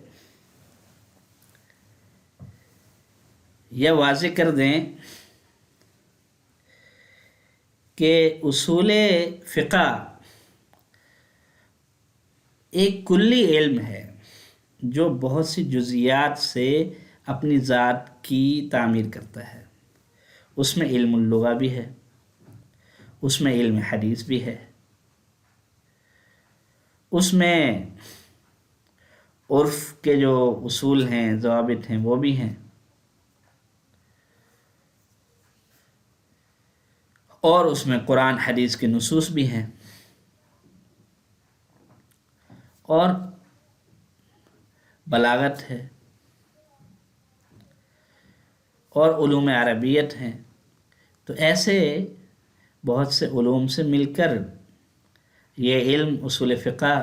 یہ واضح کر دیں کہ اصول فقہ ایک کلی علم ہے جو بہت سی جزیات سے اپنی ذات کی تعمیر کرتا ہے۔ اس میں علم اللغہ بھی ہے، اس میں علم حدیث بھی ہے، اس میں عرف کے جو اصول ہیں، ضوابط ہیں، وہ بھی ہیں، اور اس میں قرآن حدیث کے نصوص بھی ہیں، اور بلاغت ہے اور علوم عربیت ہیں. تو ایسے بہت سے علوم سے مل کر یہ علم اصول فقہ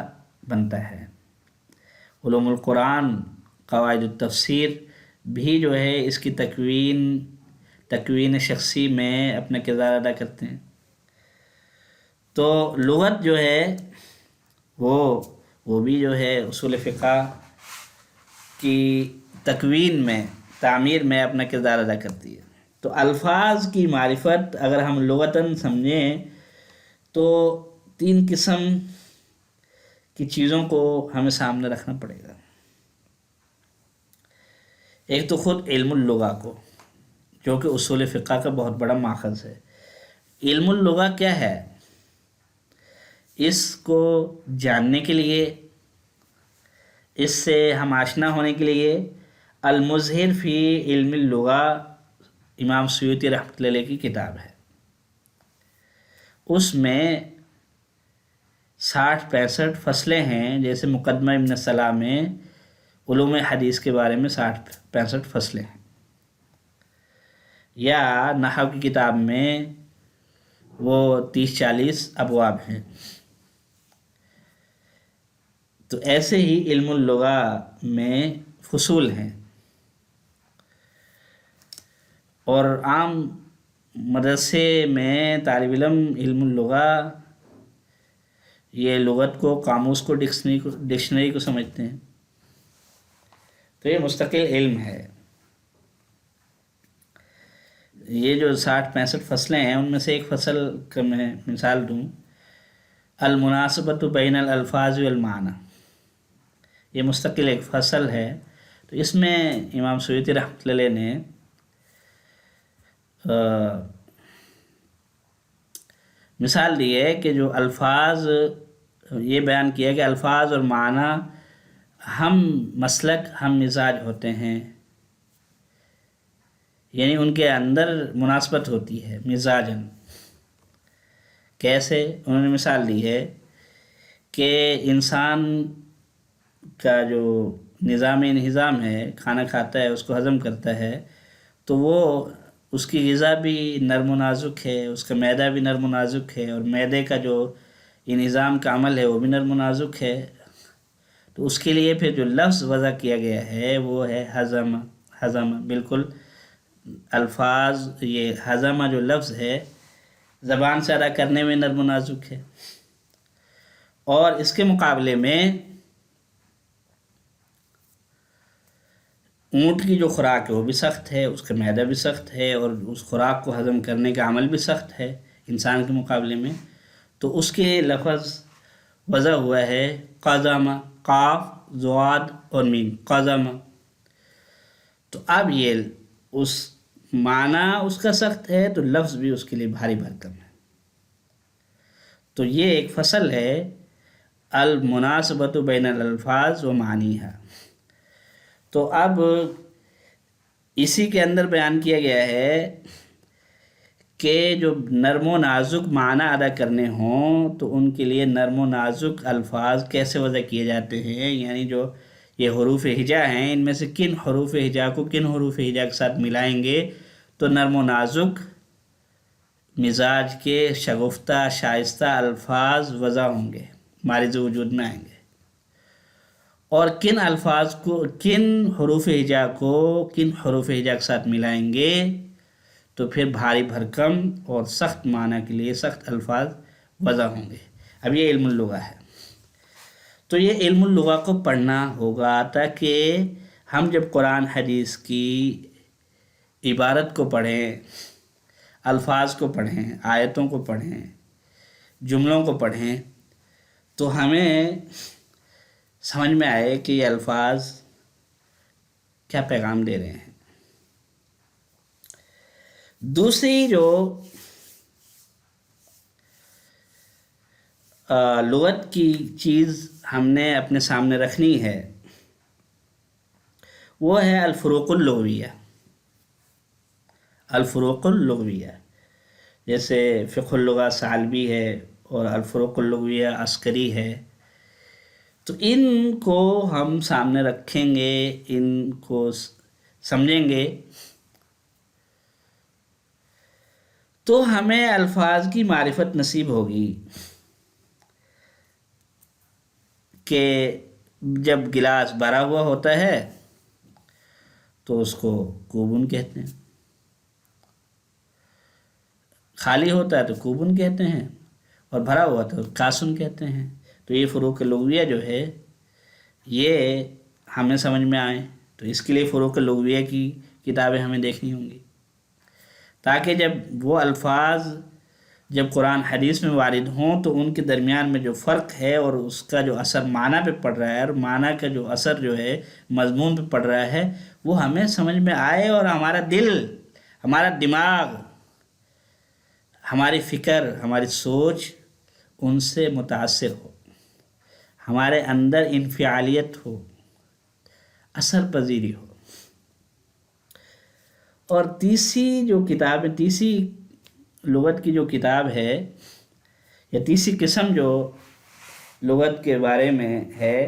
بنتا ہے. علوم القرآن، قواعد التفسیر بھی جو ہے اس کی تکوین شخصی میں اپنا کردار ادا کرتے ہیں. تو لغت جو ہے وہ بھی جو ہے اصول فقہ کی تکوین میں، تعمیر میں اپنا کردار ادا کرتی ہے. تو الفاظ کی معرفت اگر ہم لغتاً سمجھیں تو 3 قسم کی چیزوں کو ہمیں سامنے رکھنا پڑے گا. ایک تو خود علم اللغہ کو، جو کہ اصول فقہ کا بہت بڑا ماخذ ہے. علم اللغہ کیا ہے؟ اس کو جاننے کے لیے، اس سے ہم آشنا ہونے کے لیے المظہر فی علم اللغہ امام سیوطی رحمۃ اللہ علیہ کی کتاب ہے. اس میں 60-65 فصلیں ہیں. جیسے مقدمہ ابن صلاح میں علوم حدیث کے بارے میں 60-65 فصلیں ہیں، یا نحو کی کتاب میں وہ 30-40 ابواب ہیں. تو ایسے ہی علم اللغہ میں فصول ہیں. اور عام مدرسے میں طالب علم علم اللغہ یہ لغت کو، قاموس کو، ڈکشنری کو سمجھتے ہیں. تو یہ مستقل علم ہے. یہ جو 60-65 فصلیں ہیں ان میں سے ایک فصل کا میں مثال دوں، المناسبۃ بین الالفاظ والمعنی. یہ مستقل ایک فصل ہے. تو اس میں امام سیوطی رحمۃ اللہ علیہ نے مثال دی ہے کہ جو الفاظ، یہ بیان کیا کہ الفاظ اور معنی ہم مسلک، ہم مزاج ہوتے ہیں، یعنی ان کے اندر مناسبت ہوتی ہے مزاجاً. کیسے؟ انہوں نے مثال دی ہے کہ انسان کا جو انہضام ہے، کھانا کھاتا ہے، اس کو ہضم کرتا ہے، تو وہ اس کی غذا بھی نرم و نازک ہے، اس کا معدہ بھی نرم و نازک ہے، اور معدے کا جو انہضام کا عمل ہے وہ بھی نرم و نازک ہے. تو اس کے لیے پھر جو لفظ وضع کیا گیا ہے وہ ہے ہضم. بالکل الفاظ، یہ ہضم جو لفظ ہے زبان سے ادا کرنے میں نرم و نازک ہے. اور اس کے مقابلے میں اونٹ کی جو خوراک ہے وہ بھی سخت ہے، اس کا معدہ بھی سخت ہے، اور اس خوراک کو ہضم کرنے کا عمل بھی سخت ہے انسان کے مقابلے میں. تو اس کے لفظ وضع ہوا ہے قزم، قاف، ضاد اور میم، قزم. تو اب یہ اس معنی اس کا سخت ہے تو لفظ بھی اس کے لیے بھاری بھرکم ہے. تو یہ ایک فصل ہے المناسبۃ بین الالفاظ و معانیہا. تو اب اسی کے اندر بیان کیا گیا ہے کہ جو نرم و نازک معنی ادا کرنے ہوں تو ان کے لیے نرم و نازک الفاظ کیسے وضع کیے جاتے ہیں، یعنی جو یہ حروف ہجا ہیں ان میں سے کن حروف ہجا کو کن حروف ہجا کے ساتھ ملائیں گے تو نرم و نازک مزاج کے شگفتہ شائستہ الفاظ وضع ہوں گے، مارز وجود میں آئیں گے. اور کن الفاظ کو، کن حروف ہجا کو کن حروف ہجا کے ساتھ ملائیں گے تو پھر بھاری بھرکم اور سخت معنی کے لیے سخت الفاظ وضع ہوں گے. اب یہ علم اللغہ ہے. تو یہ علم اللغہ کو پڑھنا ہوگا تاکہ ہم جب قرآن حدیث کی عبارت کو پڑھیں، الفاظ کو پڑھیں، آیتوں کو پڑھیں، جملوں کو پڑھیں تو ہمیں سمجھ میں آئے کہ یہ الفاظ کیا پیغام دے رہے ہیں. دوسری جو لغت کی چیز ہم نے اپنے سامنے رکھنی ہے وہ ہے الفروق اللغویہ. الفروق اللغویہ جیسے فقہ اللغہ ثعلبی ہے اور الفروق اللغویہ عسکری ہے. تو ان کو ہم سامنے رکھیں گے، ان کو سمجھیں گے، تو ہمیں الفاظ کی معرفت نصیب ہوگی کہ جب گلاس بھرا ہوا ہوتا ہے تو اس کو کوبن کہتے ہیں، خالی ہوتا ہے تو کوبن کہتے ہیں، اور بھرا ہوا تو کاسن کہتے ہیں۔ تو یہ فروق لغویہ جو ہے یہ ہمیں سمجھ میں آئے تو اس کے لیے فروق لغویہ کی کتابیں ہمیں دیکھنی ہوں گی، تاکہ جب وہ الفاظ جب قرآن حدیث میں وارد ہوں تو ان کے درمیان میں جو فرق ہے اور اس کا جو اثر معنی پہ پڑ رہا ہے اور معنی کا جو اثر جو ہے مضمون پہ پڑ رہا ہے وہ ہمیں سمجھ میں آئے، اور ہمارا دل، ہمارا دماغ، ہماری فکر، ہماری سوچ ان سے متاثر ہو، ہمارے اندر انفعالیت ہو، اثر پذیری ہو۔ اور تیسری لغت کی جو کتاب ہے یا تیسری قسم جو لغت کے بارے میں ہے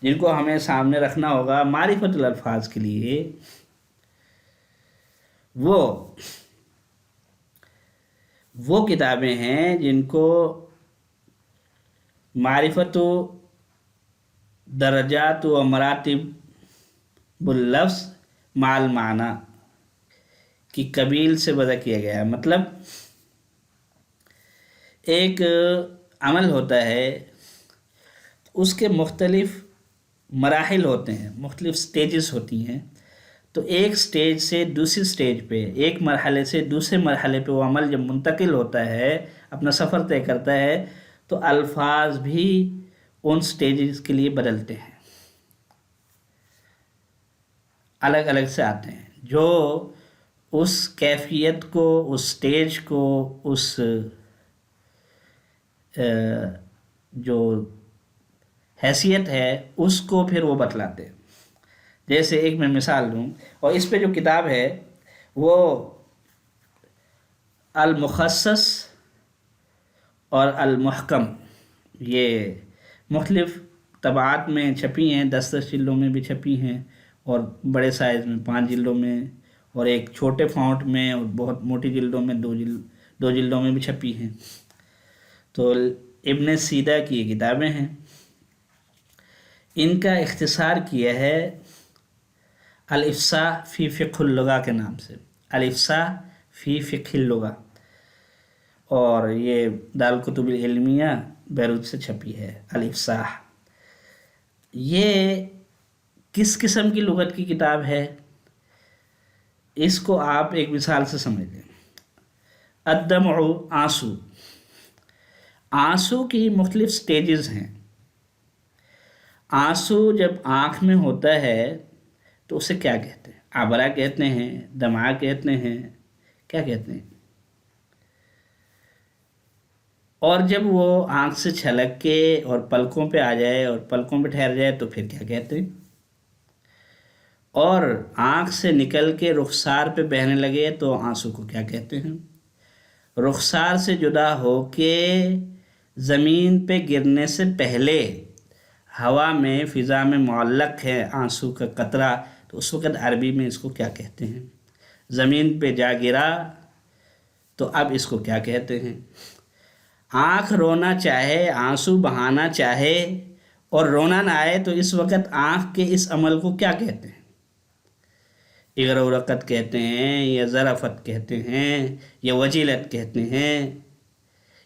جن کو ہمیں سامنے رکھنا ہوگا معرفت الالفاظ کے لیے، وہ کتابیں ہیں جن کو معرفت و درجات و مراتب اللفظ مع المعنی کی قبیل سے وضع کیا گیا ہے۔ مطلب ایک عمل ہوتا ہے اس کے مختلف مراحل ہوتے ہیں، مختلف سٹیجز ہوتی ہیں، تو ایک سٹیج سے دوسری سٹیج پہ، ایک مرحلے سے دوسرے مرحلے پہ وہ عمل جب منتقل ہوتا ہے، اپنا سفر طے کرتا ہے، تو الفاظ بھی ان سٹیجز کے لیے بدلتے ہیں، الگ الگ سے آتے ہیں، جو اس کیفیت کو، اس سٹیج کو، اس جو حیثیت ہے اس کو پھر وہ بتلاتے ہیں۔ جیسے ایک میں مثال دوں، اور اس پہ جو کتاب ہے وہ المخصص اور المحکم، یہ مختلف طبعات میں چھپی ہیں، 10 جلدوں میں بھی چھپی ہیں، اور بڑے سائز میں 5 جلدوں میں، اور ایک چھوٹے فونٹ میں، اور بہت موٹی جلدوں میں 2 جلدوں میں بھی چھپی ہیں۔ تو ابن سیدہ کی یہ کتابیں ہیں، ان کا اختصار کیا ہے الافصاح فی فقہ اللغہ کے نام سے، الافصاح فی فقہ اللغہ، اور یہ دارالکتب العلمیہ بیروت سے چھپی ہے الافصاح۔ یہ کس قسم کی لغت کی کتاب ہے اس کو آپ ایک مثال سے سمجھ لیں۔ الدمع آنسو، آنسو کی مختلف سٹیجز ہیں۔ آنسو جب آنکھ میں ہوتا ہے تو اسے کیا کہتے ہیں؟ عبرہ کہتے ہیں، دمعہ کہتے ہیں، کیا کہتے ہیں؟ اور جب وہ آنکھ سے چھلک کے اور پلکوں پہ آ جائے اور پلکوں پہ ٹھہر جائے تو پھر کیا کہتے ہیں؟ اور آنکھ سے نکل کے رخسار پہ بہنے لگے تو آنسو کو کیا کہتے ہیں؟ رخسار سے جدا ہو کے زمین پہ گرنے سے پہلے ہوا میں، فضا میں معلق ہے آنسو کا قطرہ، تو اس وقت عربی میں اس کو کیا کہتے ہیں؟ زمین پہ جا گرا تو اب اس کو کیا کہتے ہیں؟ آنکھ رونا چاہے، آنسو بہانا چاہے اور رونا نہ آئے تو اس وقت آنکھ کے اس عمل کو کیا کہتے ہیں؟ اغرورقت کہتے ہیں، یا ظرفت کہتے ہیں، یا وجیلت کہتے ہیں،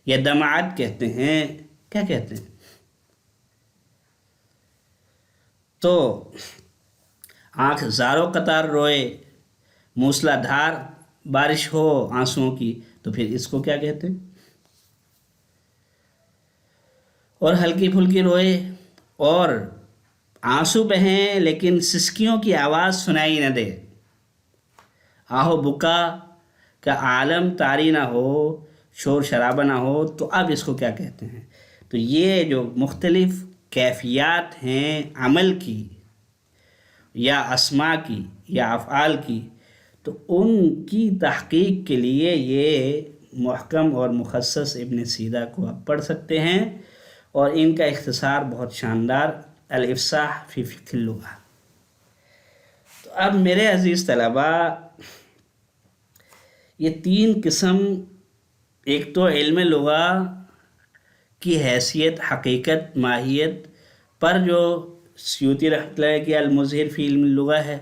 یا دمعات کہتے ہیں، کیا کہتے ہیں؟ تو آنکھ زارو قطار روئے، موسلا دھار بارش ہو آنسوؤں کی، تو پھر اس کو کیا کہتے ہیں؟ اور ہلکی پھلکی روئے اور آنسو بہیں لیکن سسکیوں کی آواز سنائی نہ دے، آہو بکا کا عالم طاری نہ ہو، شور شرابہ نہ ہو، تو اب اس کو کیا کہتے ہیں؟ تو یہ جو مختلف کیفیات ہیں عمل کی یا اسماء کی یا افعال کی، تو ان کی تحقیق کے لیے یہ محکم اور مخصص ابن سیدہ کو آپ پڑھ سکتے ہیں، اور ان کا اختصار بہت شاندار، الافصاح فی فقہ اللغہ۔ تو اب میرے عزیز طلباء، یہ 3 قسم، ایک تو علم لغہ کی حیثیت، حقیقت، ماہیت پر جو سیوطی رحمۃ اللہ علیہ کی المظہر فی علم اللغہ ہے،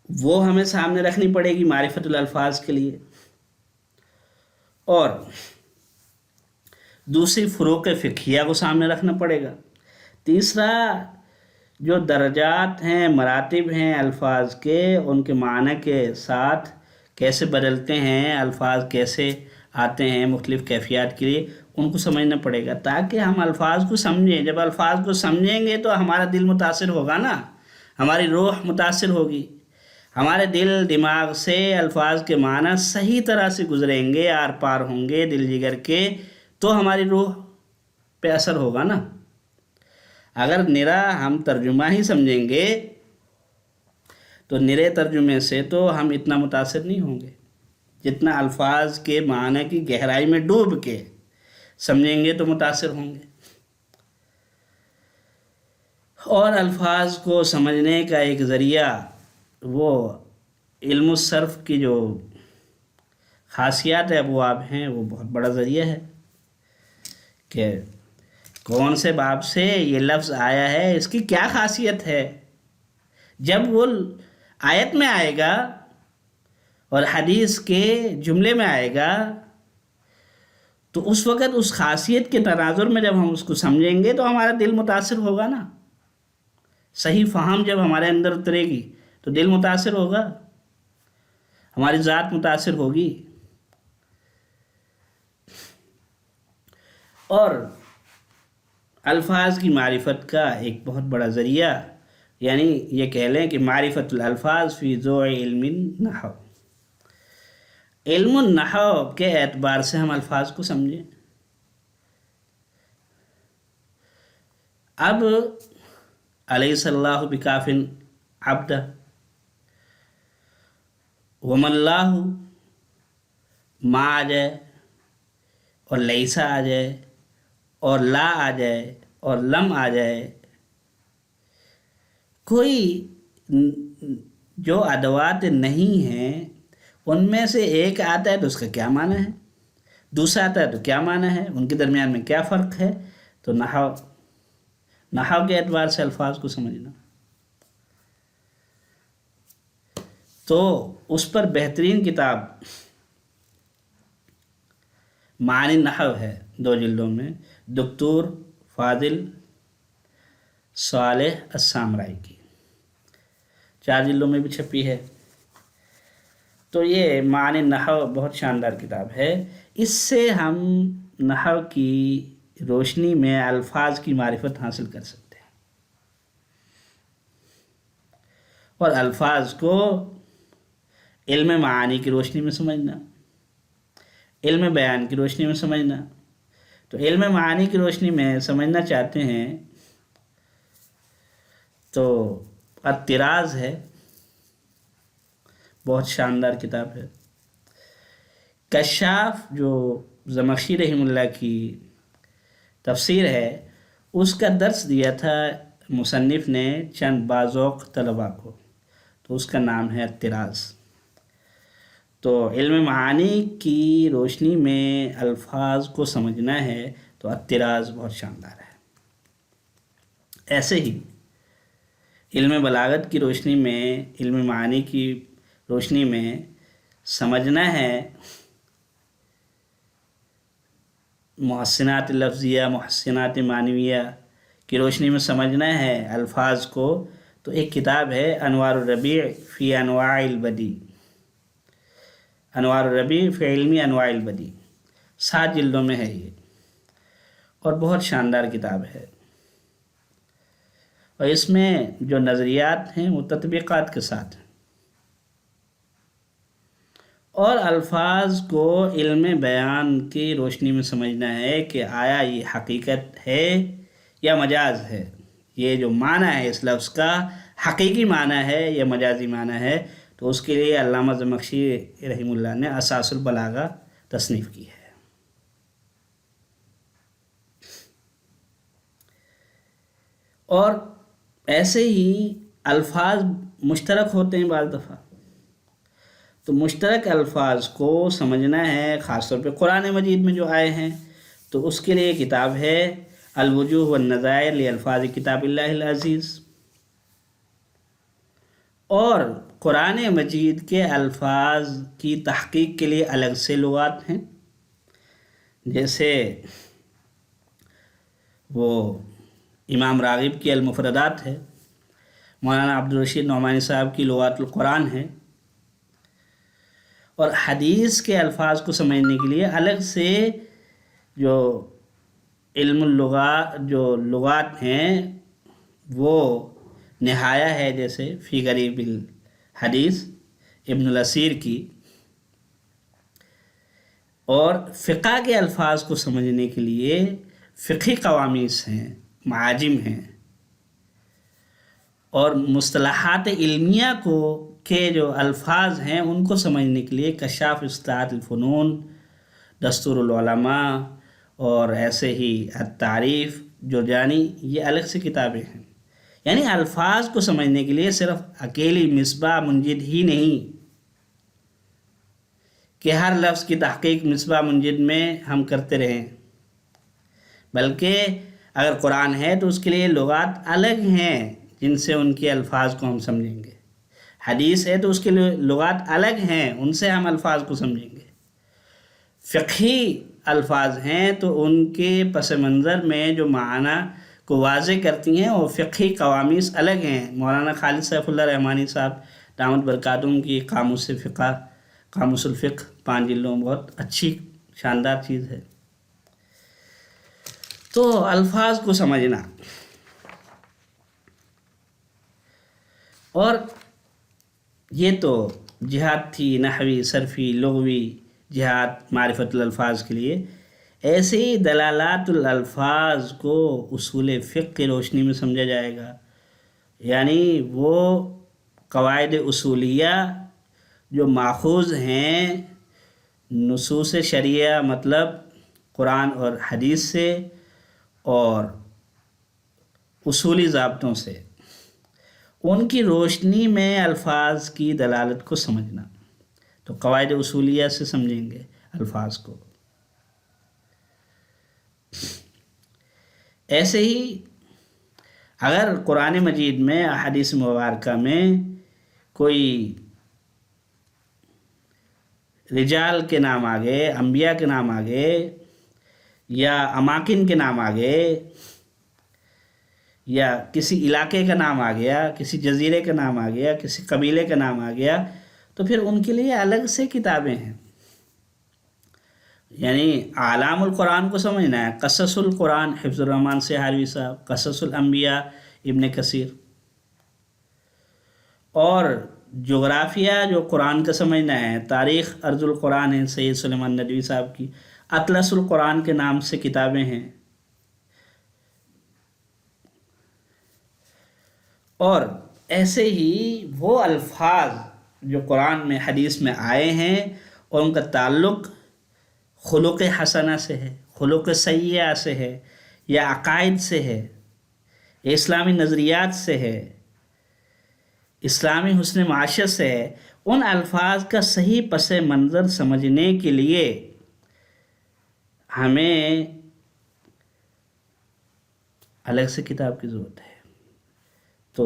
وہ ہمیں سامنے رکھنی پڑے گی معرفت الالفاظ کے لیے، اور دوسری فروق فقہیہ کو سامنے رکھنا پڑے گا، تیسرا جو درجات ہیں، مراتب ہیں الفاظ کے، ان کے معنی کے ساتھ کیسے بدلتے ہیں، الفاظ کیسے آتے ہیں مختلف کیفیات کے لیے، ان کو سمجھنا پڑے گا تاکہ ہم الفاظ کو سمجھیں۔ جب الفاظ کو سمجھیں گے تو ہمارا دل متاثر ہوگا نا، ہماری روح متاثر ہوگی، ہمارے دل دماغ سے الفاظ کے معنی صحیح طرح سے گزریں گے، آر پار ہوں گے دل جگر کے، تو ہماری روح پہ اثر ہوگا نا۔ اگر نرا ہم ترجمہ ہی سمجھیں گے تو نرے ترجمے سے تو ہم اتنا متاثر نہیں ہوں گے جتنا الفاظ کے معنی کی گہرائی میں ڈوب کے سمجھیں گے تو متاثر ہوں گے۔ اور الفاظ کو سمجھنے کا ایک ذریعہ وہ علم الصرف کی جو خاصیات ابواب ہیں، وہ بہت بڑا ذریعہ ہے کہ کون سے باب سے یہ لفظ آیا ہے، اس کی کیا خاصیت ہے۔ جب وہ آیت میں آئے گا اور حدیث کے جملے میں آئے گا تو اس وقت اس خاصیت کے تناظر میں جب ہم اس کو سمجھیں گے تو ہمارا دل متاثر ہوگا نا۔ صحیح فہم جب ہمارے اندر اترے گی تو دل متاثر ہوگا، ہماری ذات متاثر ہوگی۔ اور الفاظ کی معرفت کا ایک بہت بڑا ذریعہ، یعنی یہ کہہ لیں کہ معرفت الالفاظ فی ضوء علم النحو، علم النحو کے اعتبار سے ہم الفاظ کو سمجھیں۔ اب الیس اللہ بکاف عبدہ، وما اللہ، ما آ جائے اور لیسا آ جائے اور لا آ جائے اور لم آ جائے، کوئی جو ادوات نہیں ہیں ان میں سے ایک آتا ہے تو اس کا کیا معنی ہے، دوسرا آتا ہے تو کیا معنی ہے، ان کے درمیان میں کیا فرق ہے۔ تو نحو کے اعتبار سے الفاظ کو سمجھنا، تو اس پر بہترین کتاب معانی نحو ہے، 2 جلدوں میں، دکتور فاضل صالح السامرائی کی، 4 جلدوں میں بھی چھپی ہے۔ تو یہ معانی نحو بہت شاندار کتاب ہے، اس سے ہم نحو کی روشنی میں الفاظ کی معرفت حاصل کر سکتے ہیں، اور الفاظ کو علم معانی کی روشنی میں سمجھنا، علم بیان کی روشنی میں سمجھنا۔ تو علم معانی کی روشنی میں سمجھنا چاہتے ہیں تو الطراز ہے، بہت شاندار کتاب ہے۔ کشاف جو زمخشری رحمہ اللہ کی تفسیر ہے، اس کا درس دیا تھا مصنف نے چند باذوق طلباء کو، تو اس کا نام ہے الطراز۔ تو علم معانی کی روشنی میں الفاظ کو سمجھنا ہے تو الطراز بہت شاندار ہے۔ ایسے ہی علم بلاغت کی روشنی میں، علم معانی کی روشنی میں سمجھنا ہے، محسنات لفظیہ، محسنات معنویہ کی روشنی میں سمجھنا ہے الفاظ کو، تو ایک کتاب ہے انوار الربیع فی انواع البدیع، انوار الربیع فی علمی انواع البدیع، 7 جلدوں میں ہے یہ، اور بہت شاندار کتاب ہے۔ اور اس میں جو نظریات ہیں وہ تطبیقات کے ساتھ ہیں، اور الفاظ کو علم بیان کی روشنی میں سمجھنا ہے کہ آیا یہ حقیقت ہے یا مجاز ہے، یہ جو معنی ہے اس لفظ کا حقیقی معنی ہے یا مجازی معنی ہے۔ تو اس کے لیے علامہ زمخشری رحمہ اللہ نے اساس البلاغہ تصنیف کی ہے۔ اور ایسے ہی الفاظ مشترک ہوتے ہیں بعض دفعہ، تو مشترک الفاظ کو سمجھنا ہے، خاص طور پہ قرآن مجید میں جو آئے ہیں، تو اس کے لیے کتاب ہے الوجوہ والنظائر لالفاظ کتاب اللہ العزیز۔ اور قرآن مجید کے الفاظ کی تحقیق کے لیے الگ سے لغات ہیں، جیسے وہ امام راغب کی المفردات ہے، مولانا عبدالرشید نعمانی صاحب کی لغات القرآن ہے، اور حدیث کے الفاظ کو سمجھنے کے لیے الگ سے جو علم اللغات جو لغات ہیں وہ نہایہ ہے، جیسے فی غریب الحدیث ابن الاسیر کی۔ اور فقہ کے الفاظ کو سمجھنے کے لیے فقہی قوامیس ہیں، معاجم ہیں، اور مصطلحات علمیہ کے جو الفاظ ہیں ان کو سمجھنے کے لیے کشاف اصطلاحات الفنون، دستور العلماء، اور ایسے ہی التعریف جرجانی، یہ الگ سے کتابیں ہیں۔ یعنی الفاظ کو سمجھنے کے لیے صرف اکیلی مصباح منجد ہی نہیں کہ ہر لفظ کی تحقیق مصباح منجد میں ہم کرتے رہیں، بلکہ اگر قرآن ہے تو اس کے لیے لغات الگ ہیں جن سے ان کے الفاظ کو ہم سمجھیں گے، حدیث ہے تو اس کے لیے لغات الگ ہیں، ان سے ہم الفاظ کو سمجھیں گے، فقہی الفاظ ہیں تو ان کے پس منظر میں جو معنی کو واضح کرتی ہیں اور فقہی قوامیس الگ ہیں۔ مولانا خالد سیف اللہ رحمانی صاحب دامت برکاتہم کی قاموس فقہ، قاموس الفقہ 5 جلدوں، بہت اچھی شاندار چیز ہے۔ تو الفاظ کو سمجھنا، اور یہ تو جہاد تھی نحوی، صرفی، لغوی جہاد معرفت الالفاظ کے لیے۔ ایسے ہی دلالات الالفاظ کو اصول فقہ کی روشنی میں سمجھا جائے گا، یعنی وہ قواعد اصولیہ جو ماخوذ ہیں نصوص شرعیہ، مطلب قرآن اور حدیث سے، اور اصولی ضابطوں سے، ان کی روشنی میں الفاظ کی دلالت کو سمجھنا۔ تو قواعد اصولیہ سے سمجھیں گے الفاظ کو۔ ایسے ہی اگر قرآن مجید میں احادیث مبارکہ میں کوئی رجال کے نام آ گئے، انبیاء کے نام آ گئے، یا اماکن کے نام آ گئے، یا کسی علاقے کا نام آ گیا، کسی جزیرے کا نام آ گیا، کسی قبیلے کا نام آ گیا، تو پھر ان کے لیے الگ سے کتابیں ہیں۔ یعنی اعلام القرآن کو سمجھنا ہے، قصص القرآن حفظ الرحمن سہاروی صاحب، قصص الانبیاء ابن کثیر، اور جغرافیہ جو قرآن کا سمجھنا ہے، تاریخ ارض القرآن ہے سید سلیمان ندوی صاحب کی، اطلس القرآن کے نام سے کتابیں ہیں۔ اور ایسے ہی وہ الفاظ جو قرآن میں حدیث میں آئے ہیں اور ان کا تعلق خلق حسنہ سے ہے، خلق سیئہ سے ہے، یا عقائد سے ہے، یا اسلامی نظریات سے ہے، اسلامی حسن معاشرت سے ہے، ان الفاظ کا صحیح پس منظر سمجھنے کے لیے ہمیں الگ سے کتاب کی ضرورت ہے۔ تو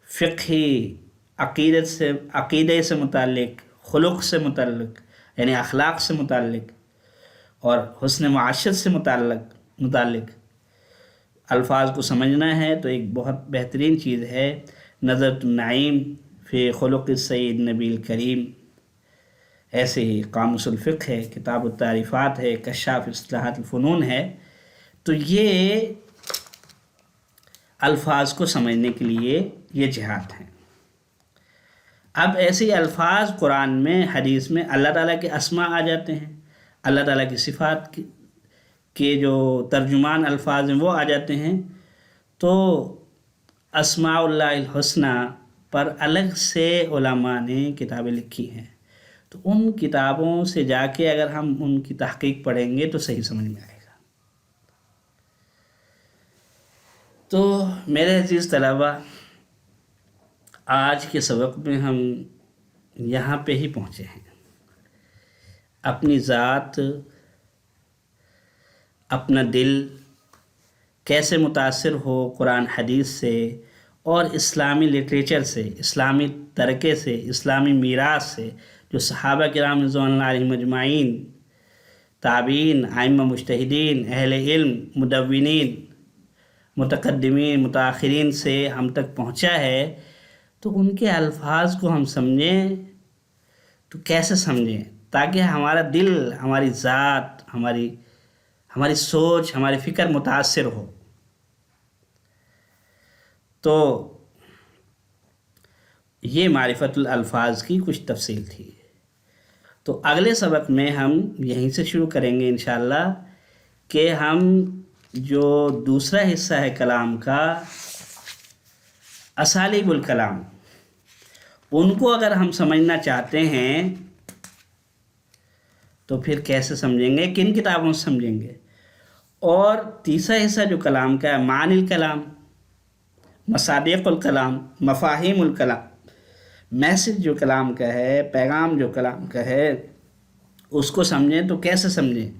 فقہی عقیدے سے متعلق، خلق سے متعلق یعنی اخلاق سے متعلق، اور حسن معاشرت سے متعلق الفاظ کو سمجھنا ہے، تو ایک بہت بہترین چیز ہے نظرۃ النعیم فی خلق السید نبی الکریم۔ ایسے ہی قاموس الفقہ ہے، کتاب التعریفات ہے، کشاف اصطلاحات الفنون ہے۔ تو یہ الفاظ کو سمجھنے کے لیے یہ جہات ہیں۔ اب ایسے الفاظ قرآن میں، حدیث میں اللہ تعالیٰ کے اسماء آ جاتے ہیں، اللہ تعالیٰ کی صفات کے جو ترجمان الفاظ ہیں وہ آ جاتے ہیں، تو اسماء اللہ الحسنہ پر الگ سے علماء نے کتابیں لکھی ہیں۔ تو ان کتابوں سے جا کے اگر ہم ان کی تحقیق پڑھیں گے تو صحیح سمجھ میں آئے گا۔ تو میرے عزیز طلبہ، آج کے سبق میں ہم یہاں پہ ہی پہنچے ہیں۔ اپنی ذات، اپنا دل کیسے متاثر ہو قرآن حدیث سے اور اسلامی لٹریچر سے، اسلامی ترکے سے، اسلامی میراث سے، جو صحابہ کرام رضوان اللہ علیہم اجمعین، تابعین، ائمہ مجتہدین، اہل علم، مدونین، متقدمین، متاخرین سے ہم تک پہنچا ہے، تو ان کے الفاظ کو ہم سمجھیں تو کیسے سمجھیں تاکہ ہمارا دل، ہماری ذات، ہماری سوچ، ہماری فکر متاثر ہو۔ تو یہ معرفت الالفاظ کی کچھ تفصیل تھی۔ تو اگلے سبق میں ہم یہیں سے شروع کریں گے انشاءاللہ کہ ہم جو دوسرا حصہ ہے کلام کا، اسالیب الکلام، ان کو اگر ہم سمجھنا چاہتے ہیں تو پھر کیسے سمجھیں گے، کن کتابوں سے سمجھیں گے۔ اور تیسرا حصہ جو کلام کا ہے، معانی الکلام، مصادیق الکلام، مفاہیم الکلام، میسج جو کلام کا ہے، پیغام جو کلام کا ہے، اس کو سمجھیں تو کیسے سمجھیں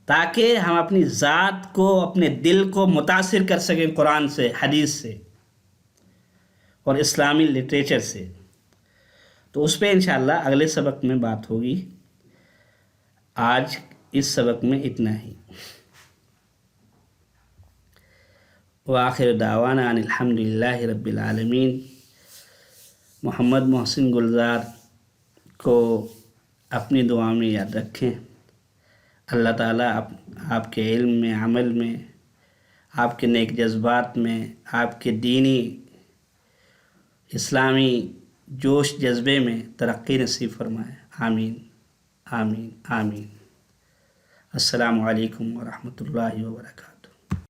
تاکہ ہم اپنی ذات کو، اپنے دل کو متاثر کر سکیں قرآن سے، حدیث سے اور اسلامی لٹریچر سے۔ تو اس پہ انشاءاللہ اگلے سبق میں بات ہوگی۔ آج اس سبق میں اتنا ہی۔ وآخر دعوانا ان الحمدللہ رب العالمین۔ محمد محسن گلزار کو اپنی دعا میں یاد رکھیں۔ اللہ تعالیٰ آپ کے علم میں، عمل میں، آپ کے نیک جذبات میں، آپ کے دینی اسلامی جوش جذبے میں ترقی نصیب فرمائے۔ آمین آمین آمین۔ السلام علیکم ورحمۃ اللہ وبرکاتہ۔